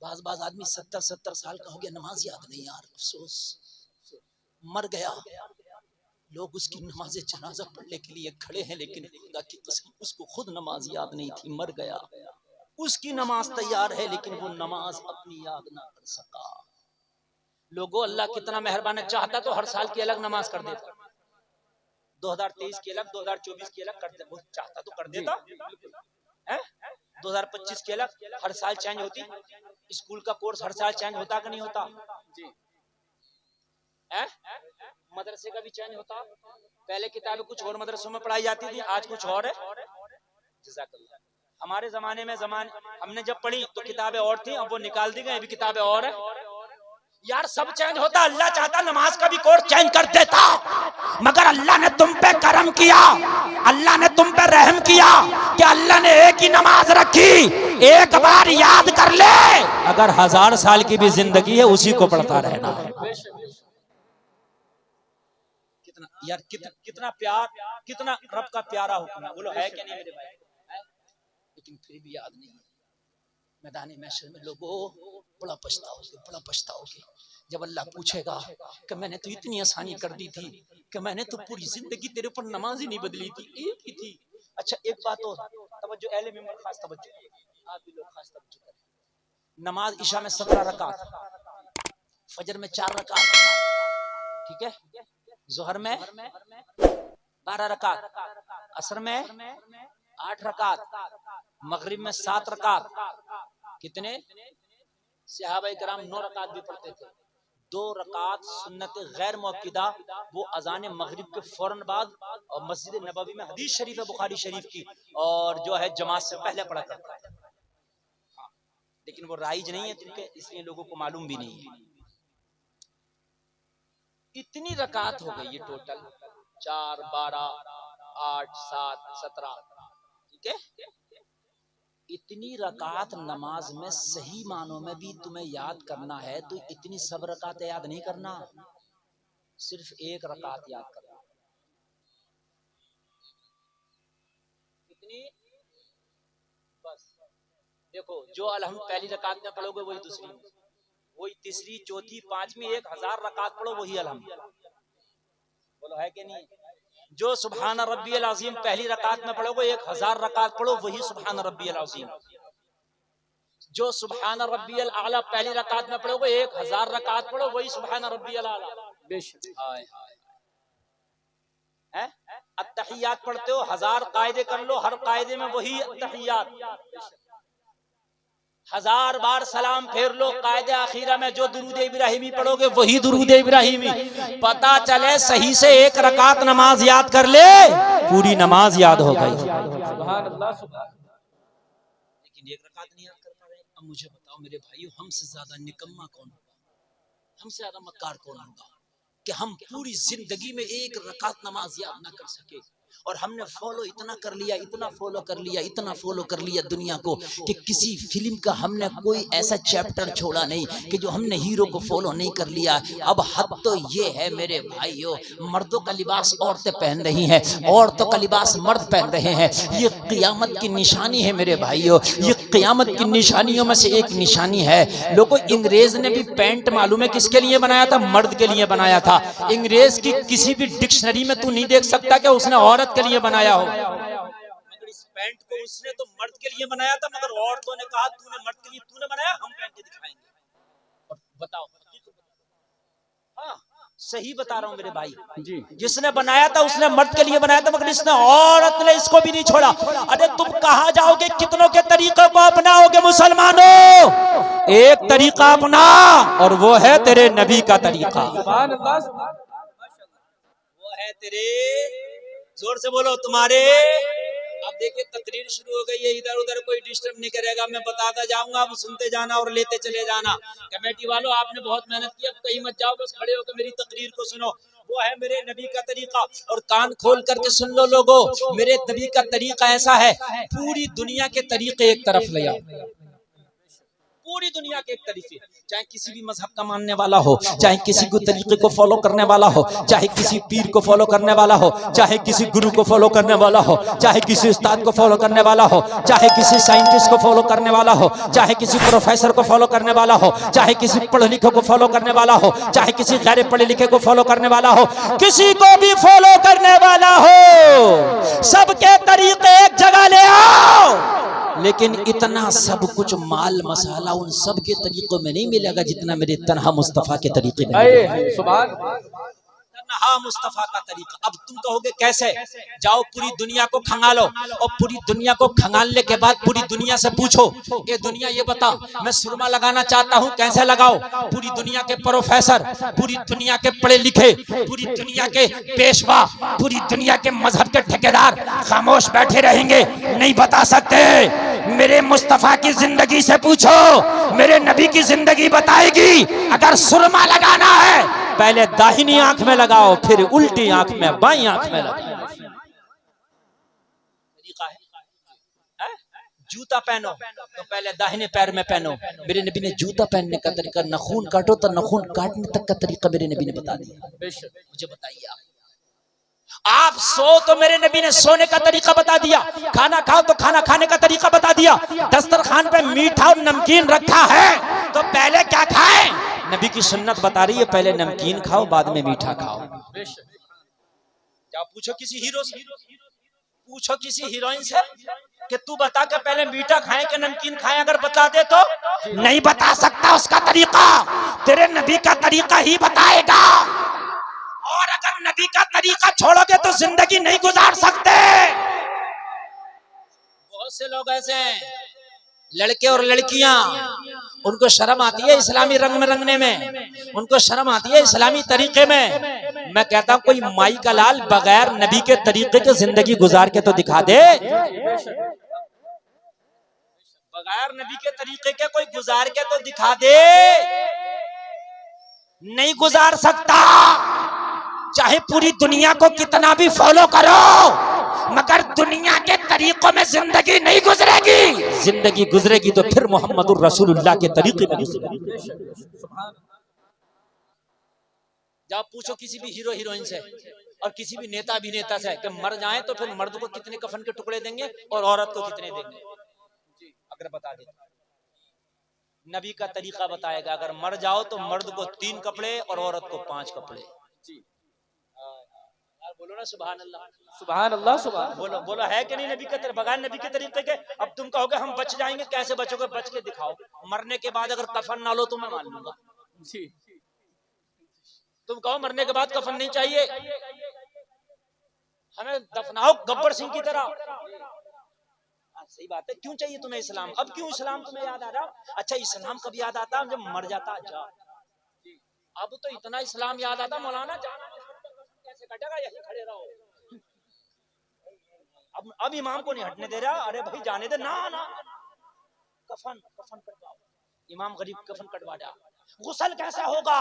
बाज आदमी 70 साल का हो गया, नमाज याद नहीं यार, अफसोस, मर गया। लोग उसकी नमाज जनाजा पढ़ने के लिए खड़े हैं, लेकिन खुदा की कसम उसको खुद नमाज याद नहीं थी, मर गया। उसकी नमाज तैयार है, लेकिन वो नमाज अपनी याद ना कर सका। लोगों, अल्लाह कितना मेहरबान है, चाहता तो हर साल की अलग नमाज कर देता, 2023 की अलग, 2024 की अलग कर दे, वो चाहता तो कर देता है। 2025 की अलग, हर साल चेंज होती। स्कूल का कोर्स हर साल चेंज होता कि नहीं होता जी? मदरसे का भी चेंज होता। पहले किताबें कुछ और मदरसों में पढ़ाई जाती थी, आज कुछ और है। जज़ाकल्लाह। हमारे जमाने में हमने जब पढ़ी तो किताबें और थी, अब वो निकाल दी गई, अभी किताबें और है। यार सब चेंज होता, अल्लाह चाहता नमाज का भी कोर्स चेंज कर देता, मगर अल्लाह ने तुम पे करम किया, अल्लाह ने तुम पे रहम किया कि अल्लाह ने एक ही नमाज रखी, एक बार याद कर ले, अगर 1000 साल की भी जिंदगी है उसी को पढ़ता रहना है। कितना यार, कितना प्यार, कितना रब का प्यारा हुक्म है, बोलो है क्या नहीं मेरे भाई? लेकिन फिर भी याद नहीं। मैदान महशर में लोगों बड़ा पछताओगे जब अल्लाह पूछेगा कि मैंने तो इतनी आसानी कर दी थी कि मैंने तो पूरी जिंदगी तेरे ऊपर नमाज ही नहीं बदली थी, एक ही थी। अच्छा एक बात और, तवज्जो अहले मिंबर खास तवज्जो, आप भी लोग खास तवज्जो करें। नमाज इशा में 17 रकात, फजर में 4 रकात, ठीक है, जोहर में 12 रकात, असर में 8 रकात, मगरिब में 7 रकात। कितने? सहाबाए किराम 9 रकात भी पढ़ते थे। 2 रकात सुन्नत गैर मुअक्किदा, वो अजान मगरिब के फौरन बाद, और मस्जिद नबवी में हदीस शरीफ है बुखारी शरीफ की, और जो है जमात से पहले पढ़ा करता है। हाँ, लेकिन वो राइज नहीं है क्योंकि इसलिए लोगों को मालूम भी नहीं है। इतनी रकात हो गई ये टोटल, 4, 12, 8, 7, 17, ठीक है। इतनी रकात नमाज में सही मानों में भी तुम्हें याद करना है तो इतनी सब रकात याद नहीं करना, सिर्फ एक रकात याद करना। कितनी? बस देखो, जो अलहम्द पहली रकात में पढ़ोगे वही दूसरी में, वही तीसरी, चौथी, पांचवी, 1000 रकात पढ़ो वही अलहम्द। बोलो है कि नहीं? जो सुभान रब्बियल अज़ीम पहली रकात में पढ़ोगे 1000 रकात पढ़ो वही सुभान रब्बियल अज़ीम। जो सुभान रब्बियल आला पहली रकात में पढ़ोगे 1000 रकात पढ़ो वही सुभान रब्बियल आला। हाय हाय, अत्तहियात पढ़ते हो, 1000 कायदे कर लो, हर कायदे में वही अत्तहियात। 1000 बार सलाम फेर लो, कायदे आखिरा में जो दुरूद इब्राहिमी पढ़ोगे वही दुरूद इब्राहिमी। पता चले सही से एक रकात नमाज याद कर ले, पूरी नमाज याद हो गई। सुभान अल्लाह, लेकिन एक रकात नहीं याद कर पा रहे। अब मुझे बताओ मेरे भाइयों, हमसे ज्यादा निकम्मा कौन होगा, हमसे ज्यादा मक्कार कौन होगा कि हम पूरी जिंदगी में एक रकात नमाज याद ना कर सके। और हमने फॉलो इतना कर लिया, इतना फॉलो कर लिया, इतना फॉलो कर लिया दुनिया को कि किसी फिल्म का हमने कोई ऐसा चैप्टर छोड़ा नहीं कि जो हमने हीरो को फॉलो नहीं कर लिया। अब हद तो ये है मेरे भाइयों, मर्दों का लिबास औरतें पहन रही हैं, औरतों का लिबास मर्द पहन रहे हैं। ये क़यामत की निशानी है मेरे भाइयों, ये क़यामत की निशानियों में से एक निशानी है। लोगों, अंग्रेज ने भी पैंट मालूम है किसके लिए बनाया था? मर्द के लिए बनाया था। अंग्रेज की किसी भी डिक्शनरी में तू नहीं देख सकता कि उसने औरत के लिए बनाया हो, मगर इस पैंट को उसने तो मर्द के लिए बनाया था, मगर औरतों ने कहा तूने मर्द के लिए तूने बनाया, हम पहन के दिखाएंगे। और बताओ, हाँ सही बता रहा हूँ मेरे भाई जी, जिसने बनाया था उसने मर्द के लिए बनाया था, मगर इसने औरत ने इसको भी नहीं छोड़ा। अरे तुम कहाँ जाओगे, कितनों के तरीकों को अपनाओगे मुसलमानों? एक तरीका अपना, और वो है तेरे नबी का तरीका, वो है तेरे, जोर से बोलो, तुम्हारे। अब देखिए तकरीर शुरू हो गई है, इधर उधर कोई डिस्टर्ब नहीं करेगा, मैं बताता जाऊंगा, आप सुनते जाना और लेते चले जाना। कमेटी वालों, आपने बहुत मेहनत की, अब कहीं मत जाओ, बस खड़े होकर मेरी तकरीर को सुनो। वो है मेरे नबी का तरीका, और कान खोल करके सुन लो लोगों, मेरे नबी का तरीका ऐसा है, पूरी दुनिया के तरीके एक तरफ ले आओ, पूरी दुनिया के एक तरीके, चाहे किसी भी मजहब का मानने वाला हो, चाहे किसी को तरीके को फॉलो करने वाला हो, चाहे किसी पीर को फॉलो करने वाला हो, चाहे किसी गुरु को फॉलो करने वाला हो, चाहे किसी उस्ताद को फॉलो करने वाला हो, चाहे किसी साइंटिस्ट को फॉलो करने वाला हो, चाहे किसी प्रोफेसर को फॉलो करने वाला हो, चाहे किसी पढ़े लिखे को फॉलो करने वाला हो, चाहे किसी गैर पढ़े लिखे को फॉलो करने वाला हो, किसी को भी फॉलो करने वाला हो, सबके तरीके एक जगह ले आओ। लेकिन इतना सब कुछ माल मसाला उन सब के तरीकों में नहीं मिलेगा जितना मेरे तन्हा मुस्तफा के तरीके में मिलेगा। सुभान तन्हा मुस्तफा का तरीका। अब तुम कहोगे कैसे? जाओ पूरी दुनिया को खंगालो और पूरी दुनिया को खंगालने के बाद पूरी दुनिया से पूछो, ये दुनिया ये बता मैं सुरमा लगाना चाहता हूँ कैसे लगाओ? पूरी दुनिया के प्रोफेसर, पूरी दुनिया के पढ़े लिखे, पूरी दुनिया के पेशवा, पूरी दुनिया के मजहब के ठेकेदार खामोश बैठे रहेंगे, नहीं बता सकते। मेरे मुस्तफा की जिंदगी से पूछो, मेरे नबी की जिंदगी बताएगी। अगर सुरमा लगाना है पहले दाहिनी आंख में लगाओ, फिर उल्टी आंख में, बाई आंख में लगाओ। तरीका है? जूता पहनो तो पहले दाहिने पैर में पहनो। मेरे नबी ने जूता पहनने का तरीका, नखून काटो तो नखून काटने तक का तरीका मेरे नबी ने बता दिया। मुझे बताइए आप सो तो मेरे नबी ने सोने का तरीका बता दिया, खाना खाओ तो खाना खाने का तरीका बता दिया। दस्तरखान पे मीठा और नमकीन रखा है तो पहले क्या खाएं? नबी की सुन्नत बता रही है पहले नमकीन खाओ बाद में मीठा खाओ। क्या पूछो किसी हीरो से, पूछो किसी हीरोइन से कि तू बता के पहले मीठा खाए कि नमकीन खाए, अगर बता दे तो नहीं बता सकता उसका तरीका, तेरे नबी का तरीका ही बताएगा। और अगर नबी का तरीका छोड़ोगे तो जिंदगी नहीं गुजार सकते। बहुत से लोग ऐसे हैं, लड़के और लड़कियां, उनको शर्म आती है इस्लामी रंग में रंगने में, उनको शर्म आती है इस्लामी तरीके में। मैं कहता हूं कोई माई का लाल बगैर नबी के तरीके की जिंदगी गुजार के तो दिखा दे। बगैर नबी के तरीके के कोई गुजार के तो दिखा दे। नहीं गुजार सकता, चाहे पूरी दुनिया को कितना भी फॉलो करो, मगर दुनिया के तरीकों में जिंदगी नहीं गुजरेगी। जिंदगी गुजरेगी तो फिर मोहम्मदुर रसूलुल्लाह के तरीके में गुजरेगी। जब पूछो किसी भी हीरो हीरोइन से और किसी भी नेता अभिनेता से कि मर जाएं तो फिर मर्द को कितने कफन के टुकड़े देंगे और औरत को कितने देंगे, अगर बता दे। नबी का तरीका बताएगा, अगर मर जाओ तो मर्द को 3 कपड़े और औरत को 5 कपड़े। बोलो ना सुभान अल्लाह, सुभान अल्लाह, सुभान। बोलो बोलो, है कि नहीं नबी के तरीके, बगैर नबी के तरीके के। अब तुम कहोगे हम बच जाएंगे, कैसे बचोगे? बच के दिखाओ। मरने के बाद अगर कफन ना लो तो मैं मान लूंगा जी। तुम कहो मरने के बाद कफन नहीं चाहिए, हमें दफनाओ गब्बर सिंह की तरह। सही बात है, क्यों चाहिए तुम्हें इस्लाम? अब क्यों इस्लाम तुम्हें याद आ रहा? अच्छा इस्लाम कब याद आता? जब मर जाता। अच्छा अब तो इतना इस्लाम याद आता, मौलाना कैसे कटेगा, यही खड़े रहो। अब इमाम को नहीं हटने दे रहा। अरे भाई जाने दे ना, ना कफन कफन कटवाओ, इमाम गरीब कफन कटवा दे। गुस्ल कैसा होगा?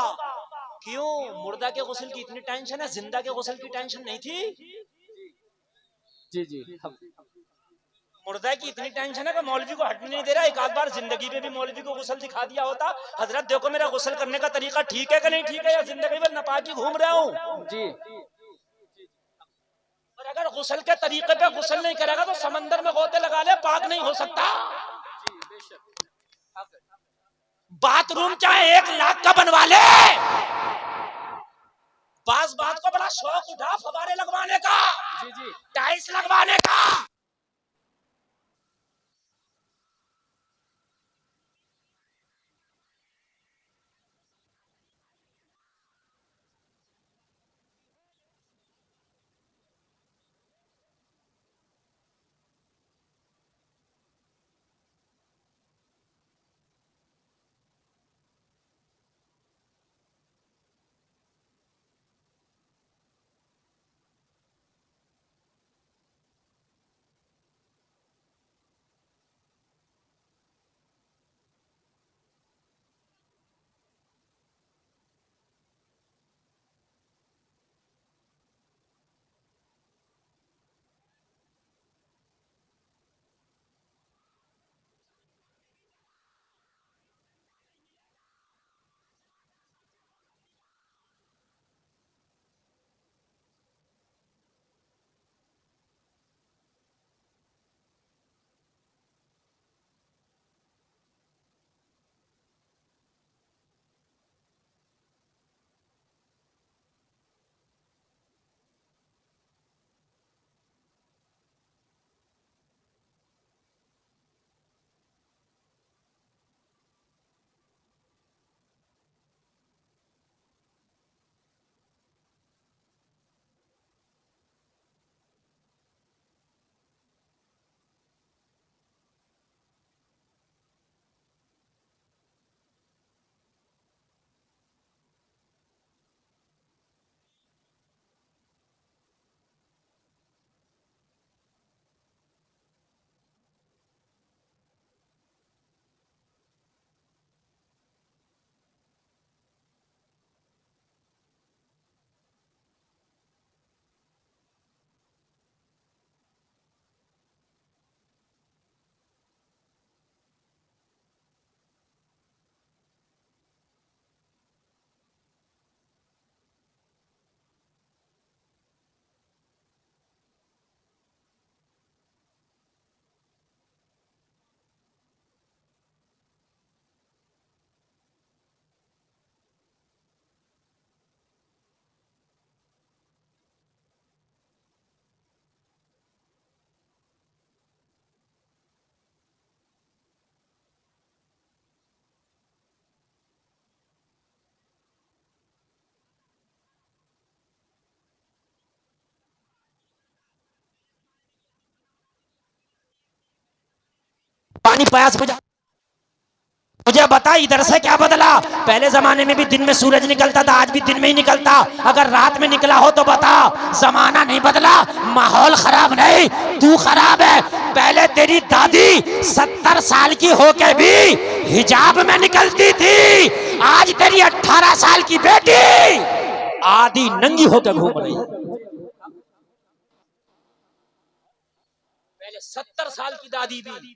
क्यों? मुर्दा के गुस्ल की इतनी टेंशन है, जिंदा के गुस्ल की टेंशन नहीं थी। जी जी, मुर्दा की इतनी टेंशन है कि मौलवी को हटने नहीं दे रहा। एक आध बार जिंदगी में भी मौलवी को गुस्ल दिखा दिया होता, हजरत देखो मेरा गुस्ल करने का तरीका ठीक है कि नहीं ठीक है, या जिंदगी में नापाकी घूम रहा हूँ जी। और अगर गुस्ल के तरीके पे गुस्ल नहीं करेगा तो समंदर में गोते लगा ले, पाक नहीं हो सकता। बाथरूम चाहे 1 लाख का बनवा ले, बात को बड़ा शौक उठा फवारे लगवाने का, जी जी, टाइल्स लगवाने का। पानी प्यास बुझा। मुझे बता इधर से क्या बदला? पहले जमाने में भी दिन में सूरज निकलता था, आज भी दिन में ही निकलता। अगर रात में निकला हो तो बता। जमाना नहीं बदला, माहौल खराब नहीं, तू खराब है। पहले तेरी दादी 70 साल की होके भी हिजाब में निकलती थी, आज तेरी 18 साल की बेटी आधी नंगी होकर घूम रही है। पहले 70 साल की दादी भी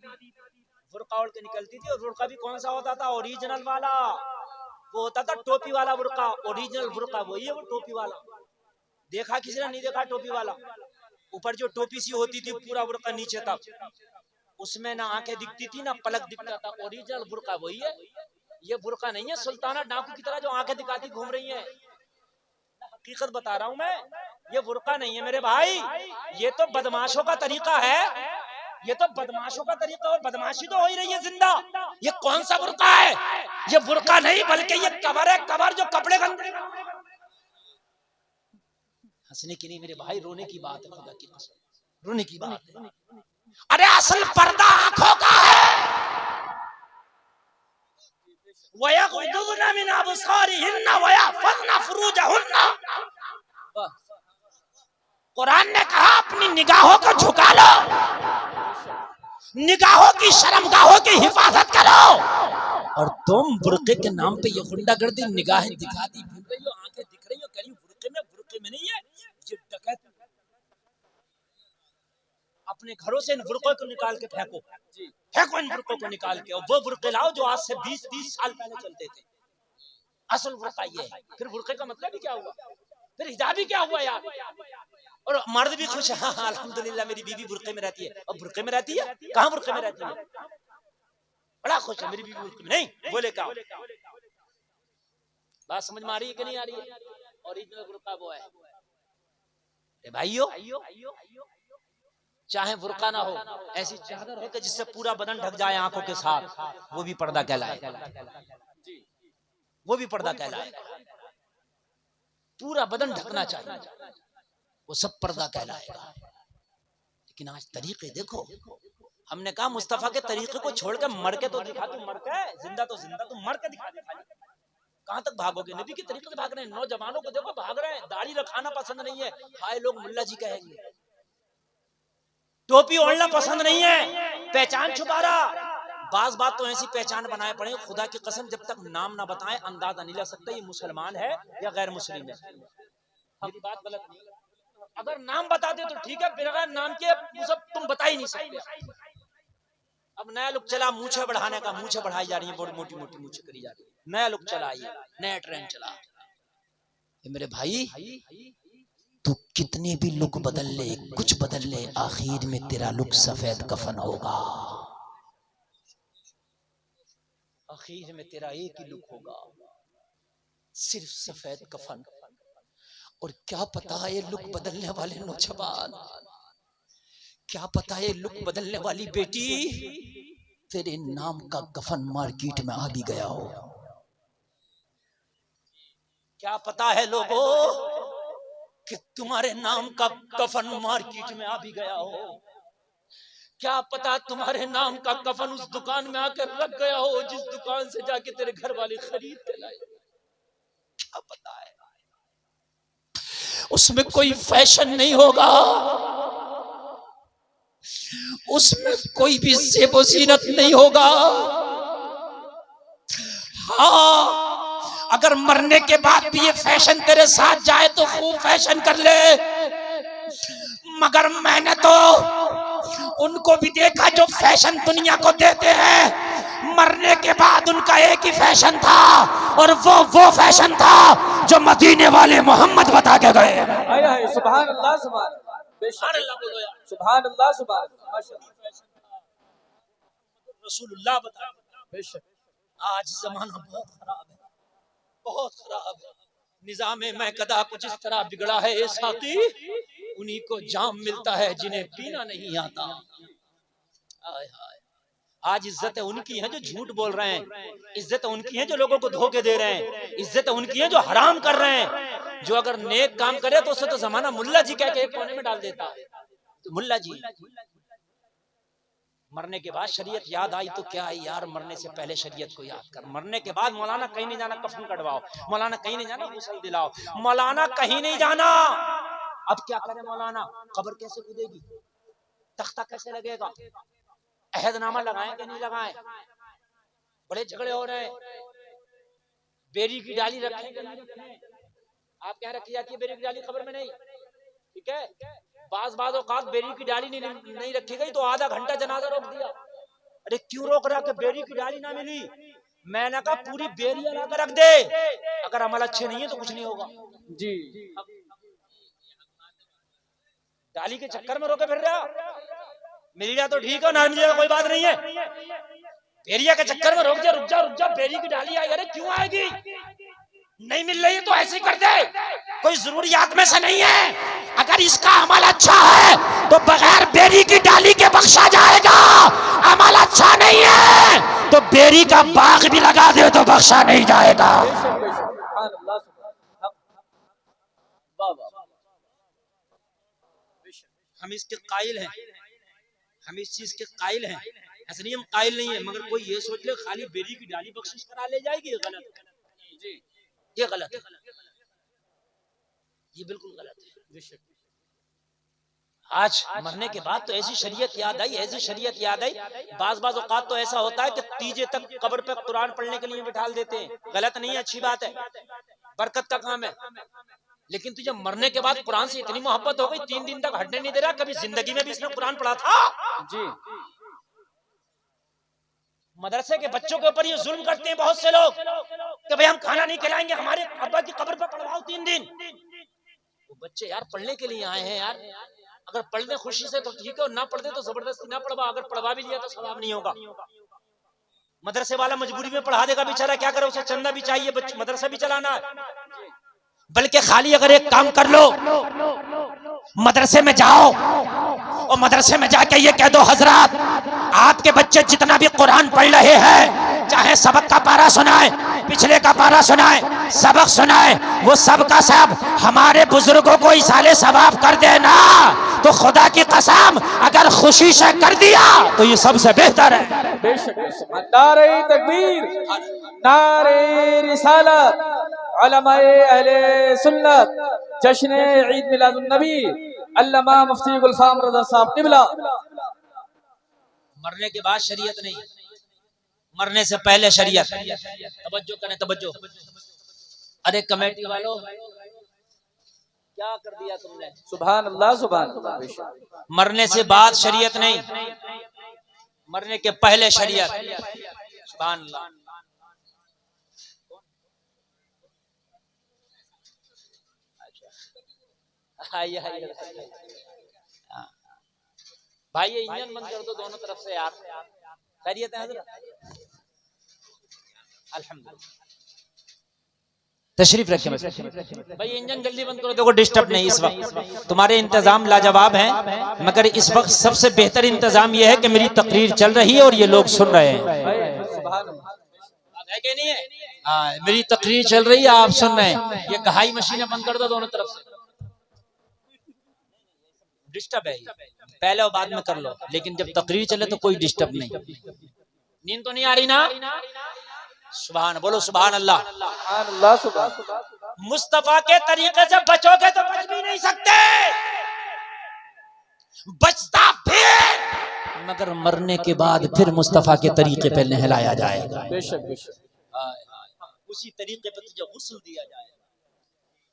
बुर्का ओढ़ के निकलती थी, और बुर्का भी कौन सा होता था? ओरिजिनल वाला। वो होता था टोपी वाला बुर्का। ओरिजिनल बुर्का वही है, वो टोपी वाला। देखा किसी ने? नहीं देखा टोपी वाला। ऊपर जो टोपी सी होती थी, पूरा बुर्का नीचे तक, उसमें ना आंखें दिखती थी ना पलक दिखता था। ओरिजिनल बुर्का वही है। ये बुर्का नहीं है सुल्ताना डाकू की तरह जो आंखें दिखाती घूम रही है। हकीकत बता रहा हूं मैं, ये बुर्का नहीं है मेरे भाई, ये तो बदमाशों का तरीका है। ये तो बदमाशों का तरीका, और बदमाशी तो हो ही रही है जिंदा। ये कौन सा बुर्का है? ये बुर्का नहीं बल्कि ये कवर है, कवर जो कपड़े गंदे। हंसने की नहीं मेरे भाई, रोने की बात है, खुदा की कसम रोने की बात है। अरे असल पर्दा आंखों का है। वयगुद्दुना मिन अबसारिहिन्ना वयहफज़ना फुरूजहुन्ना। कुरान ने कहा अपनी निगाहों को झुका लो, निगाहों की शर्मगाहों की हिफाजत करो। और तुम बुर्के के नाम पे ये गुंडागर्दी, निगाहें दिखाती फिर रही हो, आंखें दिख रही हो, कह रही बुर्के में नहीं है, ये डकैत। अपने घरों से इन बुर्कों को निकाल के फेंको, फेंको इन बुर्कों को निकाल के, और वो बुर्के लाओ जो आज से 20-30 साल पहले चलते थे। असल बुर्का ये है। फिर बुर्के का मतलब ही क्या हुआ? फिर हिजाबी क्या हुआ यार? और मर्द भी खुश है, हाँ अल्हम्दुलिल्लाह मेरी बीवी बुर्के में रहती है। और बुर्के में रहती है? कहाँ बुर्के में रहती है? बड़ा खुश है मेरी बीवी बुर्के में। नहीं बोले क्या? बात समझ में आ रही है कि नहीं आ रही है? ओरिजिनल बुर्का वो है भाइयों। चाहे बुर्का ना हो, ऐसी चादर हो कि जिससे पूरा बदन ढक जाए आंखों के साथ, वो भी पर्दा कहलाएगा, वो भी पर्दा कहलाएगा। पूरा बदन ढकना चाहिए, वो सब पर्दा कहलाएगा। लेकिन आज तरीके देखो, हमने कहा मुस्तफा के तरीके को छोड़ के मर के तो दिखा। तू मर के जिंदा तो जिंदा, तू मर के दिखा दे। कहां तक भागोगे? नबी के तरीके से भाग रहे हैं। नौजवानों को देखो भाग रहे हैं, दाढ़ी रखाना पसंद नहीं है, हाय लोग मुल्ला जी कहेंगे। टोपी ओढ़ना पसंद नहीं है, पहचान छुपा रहा। बात तो ऐसी पहचान बनाए पड़े, खुदा की कसम जब तक नाम ना बताएं अंदाजा नहीं लग सकता ये मुसलमान है या गैर मुस्लिम है। मेरी बात गलत नहीं, अगर नाम बता दे तो ठीक है, बिना नाम के सब तुम बता ही नहीं सकते। अब नया लुक चला मूछे बढ़ाने का, मूछे बढ़ाई जा रही है, बड़ी मोटी मोटी मूछे करी जा रही है, नया लुक चला, ये नया ट्रेंड चला। मेरे भाई तू कितने भी लुक बदल ले, कुछ बदल ले, आखिर में तेरा लुक सफेद कफन होगा। आखिर में तेरा एक ही लुक होगा, सिर्फ सफेद कफन। और क्या पता है ये लुक बदलने वाले नौजवान, क्या पता है लुक बदलने वाली बेटी तेरे नाम का कफन मार्केट में आ भी गया हो। क्या पता है लोगों कि तुम्हारे नाम का कफन मार्केट में आ भी गया हो। क्या पता तुम्हारे नाम का कफन उस दुकान में आकर रख गया हो जिस दुकान से जाके तेरे घर वाले खरीद के लाए। क्या पता है उसमें कोई फैशन नहीं होगा, उसमें कोई भी ज़ेबो ज़ीनत नहीं होगा। हाँ, अगर मरने के बाद भी ये फैशन तेरे साथ जाए तो खूब फैशन कर ले, मगर मैंने तो उनको भी देखा जो फैशन दुनिया को देते हैं, मरने के बाद उनका एक ही फैशन था, और वो फैशन था जो मदीने वाले मोहम्मद बता के गए। सुभान अल्लाह, सुभान अल्लाह, सुभान अल्लाह, सुभान रसूलुल्लाह बता। आज जमाना बहुत खराब है, बहुत खराब है। निजामे मैं कदा कुछ इस तरह बिगड़ा है ए साथी, उन्हीं को जाम मिलता है जिन्हें पीना नहीं आता। आय हाय, आज इज्जत उनकी है जो झूठ बोल रहे हैं, इज्जत उनकी है जो लोगों को धोखे दे रहे हैं, इज्जत उनकी है जो हराम कर रहे हैं। जो अगर नेक काम करे तो उसे तो जमाना मुल्ला जी कह के एक कोने में डाल देता है। तो मुल्ला जी मरने के बाद शरीयत याद आई तो क्या है यार, मरने से पहले शरीयत को याद कर। मरने के बाद मौलाना कहीं नहीं जाना कफन कटवाओ, मौलाना कहीं नहीं जाना गुस्ल दिलाओ, मौलाना कहीं नहीं जाना। अब क्या करे मौलाना, कब्र कैसे कूदेगी, तख्ता कैसे लगेगा, अहदनामा लगाएं कि नहीं लगाएं, बड़े झगड़े हो रहे हैं। बेरी की डाली रखें कि नहीं रखें, आप क्या रखी जाती है बेरी की डाली कब्र में नहीं, ठीक है। बाज औकात बेरी की डाली नहीं रखी गई तो आधा घंटा जनाजा रोक दिया। अरे क्यों रोक रहा कि बेरी की डाली ना मिली, मैंने कहा पूरी बेरी ला कर रख दे, अगर अमल अच्छे नहीं है तो कुछ नहीं होगा जी। डाली के चक्कर में रोके फिर रहा, मिल जाए तो ठीक है, ना मिल जाए कोई बात नहीं है। बेरिया के चक्कर में रोक दिया, रुक जा बेरी की डाली आई, अरे क्यों आएगी, नहीं मिल रही है तो ऐसे ही कर दे, कोई जरूरियात में से नहीं है। अगर इसका अमल अच्छा है तो बगैर बेरी की डाली के बख्शा जाएगा, अमल अच्छा नहीं है तो बेरी का बाग भी लगा दे तो बख्शा नहीं जाएगा। हम इसके कायल हैं, हम इस चीज के कायल हैं, ऐसा नहीं हम कायल नहीं है, मगर कोई ये सोच ले खाली बेरी की डाली बख्शिश करा ले जाएगी, ये गलत है, ये गलत है, ये बिल्कुल गलत है। आज मरने के बाद तो ऐसी शरीयत याद आई, ऐसी शरीयत याद आई, बाज औकात तो ऐसा होता है कि तीजे तक कब्र पे कुरान पढ़ने के लिए बिठा देते हैं, गलत नहीं है, अच्छी बात है, बरकत का काम है। लेकिन तुझे मरने के बाद कुरान से इतनी मोहब्बत हो गई 3 दिन तक हटने नहीं दे रहा, कभी जिंदगी में भी इसने कुरान पढ़ा था जी। मदरसे के बच्चों के ऊपर ये जुल्म करते हैं बहुत से लोग कि भाई हम खाना नहीं खिलाएंगे, हमारे अब्बा की कब्र पर पढ़वाओ 3 दिन। वो बच्चे यार पढ़ने के लिए आए हैं यार, अगर पढ़ दे खुशी से तो ठीक है, और ना पढ़ दे तो जबरदस्ती ना पढ़वा, अगर पढ़वा भी लिया तो सवाब नहीं होगा। मदरसे वाला मजबूरी में पढ़ा देगा बेचारा, क्या करे, उसे चंदा भी चाहिए, मदरसा भी चलाना है। बल्कि खाली अगर एक काम कर लो, मदरसे में जाओ और मदरसे में जाके ये कह दो हजरात आपके बच्चे जितना भी कुरान पढ़ रहे हैं, चाहे सबक का पारा सुनाए, पिछले का पारा सुनाए, सबक सुनाए, वो सब का सब हमारे बुजुर्गों को इसाले सवाब कर देना, तो खुदा की कसम अगर खुशी से कर दिया तो ये सबसे बेहतर है। बेशक। नारे तकबीर, नारे रिसालत, उलमाए अहले सुन्नत, जश्न ईद मिलादुन नबी अल्लामा मुफ्ती गुलफाम रज़ा साहब क़िबला। मरने के बाद शरीयत नहीं, मरने से पहले शरीयत। तवज्जो करें, तवज्जो। अरे कमेटी वालों क्या कर दिया तुमने, सुभान अल्लाह, सुभान अल्लाह। मरने से बाद शरीयत नहीं, मरने के पहले शरीयत। सुभान अल्लाह। भाई ये इंजन बंद कर दो दोनों तरफ से यार, खैरियत है हज़रत, अल्हम्दुलिल्लाह। तशरीफ रखें भाई, इंजन जल्दी बंद करो, देखो डिस्टर्ब नहीं, इस वक्त तुम्हारे इंतजाम लाजवाब हैं, मगर इस वक्त सबसे बेहतर इंतजाम यह है कि मेरी तकरीर चल रही है और ये लोग सुन रहे हैं, है कि नहीं है? मेरी तकरीर चल रही है, आप सुन रहे हैं, ये कहाई मशीनें बंद कर दो दोनों तरफ से, डिस्टर्ब है, पहले और बाद में कर लो, लेकिन जब तकरीर चले तो कोई डिस्टर्ब नहीं। नींद तो नहीं आ रही ना? सुभान, बोलो सुभान अल्लाह। मुस्तफा के तरीके से बचोगे तो बच भी नहीं सकते, बचता फिर मगर मरने के बाद फिर मुस्तफा के तरीके पे नहलाया जाएगा। बेशक बेशक। उसी तरीके पे तुझे गुस्ल दिया जाएगा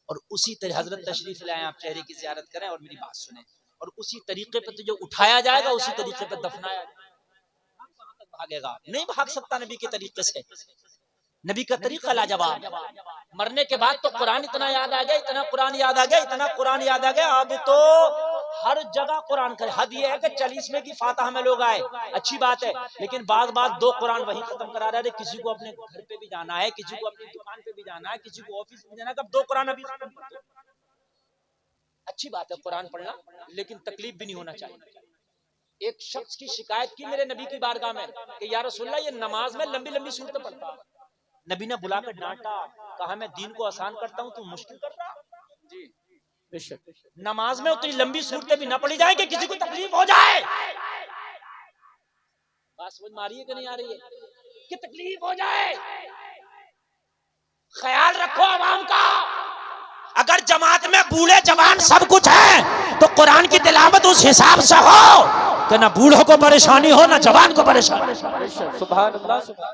और उसी तरह हजरत तशरीफ लाए, आप चेहरे की ज़ियारत करें और मेरी बात सुने, और उसी तरीके पे तुझे उठाया जाएगा, उसी तरीके पे दफनाया जाएगा। भागेगा नहीं, भाग सकता नबी के तरीके से, नबी का तरीका लाजवाब। मरने के बाद तो कुरान इतना याद आ गया, इतना कुरान याद आ गया, इतना कुरान याद आ गया, अब तो हर जगह कुरान का। हद ये है कि 40 में की फातिहा में लोग आए, अच्छी बात है, लेकिन बात 2 कुरान वही खत्म करा रहे, किसी को अपने घर पे भी जाना है, किसी को अपनी दुकान पे भी जाना है, किसी को ऑफिस में जाना है, कब 2 कुरान अभी खत्म कर दो। अच्छी बात है कुरान पढ़ना, लेकिन तकलीफ भी नहीं होना चाहिए। एक शख्स की शिकायत की मेरे नबी की बारगाह में कि या रसूलल्लाह ये नमाज में लंबी लंबी सूरतें पढ़ता। नबी ने बुलाकर डांटा, कहा मैं दीन को आसान करता हूं, तू मुश्किल कर रहा जी। बेशक नमाज में उतनी लंबी सूरतें भी ना पढ़ी जाए कि किसी को तकलीफ हो जाए। समझ में आ रही है कि नहीं आ रही है? कि तकलीफ हो जाए, ख्याल रखो आवाम का। अगर जमात में बूढ़े जवान सब कुछ है तो कुरान की तिलावत उस हिसाब से हो कि ना बूढ़ों को परेशानी हो ना जवान को परेशानी। सुभान अल्लाह, सुभान अल्लाह।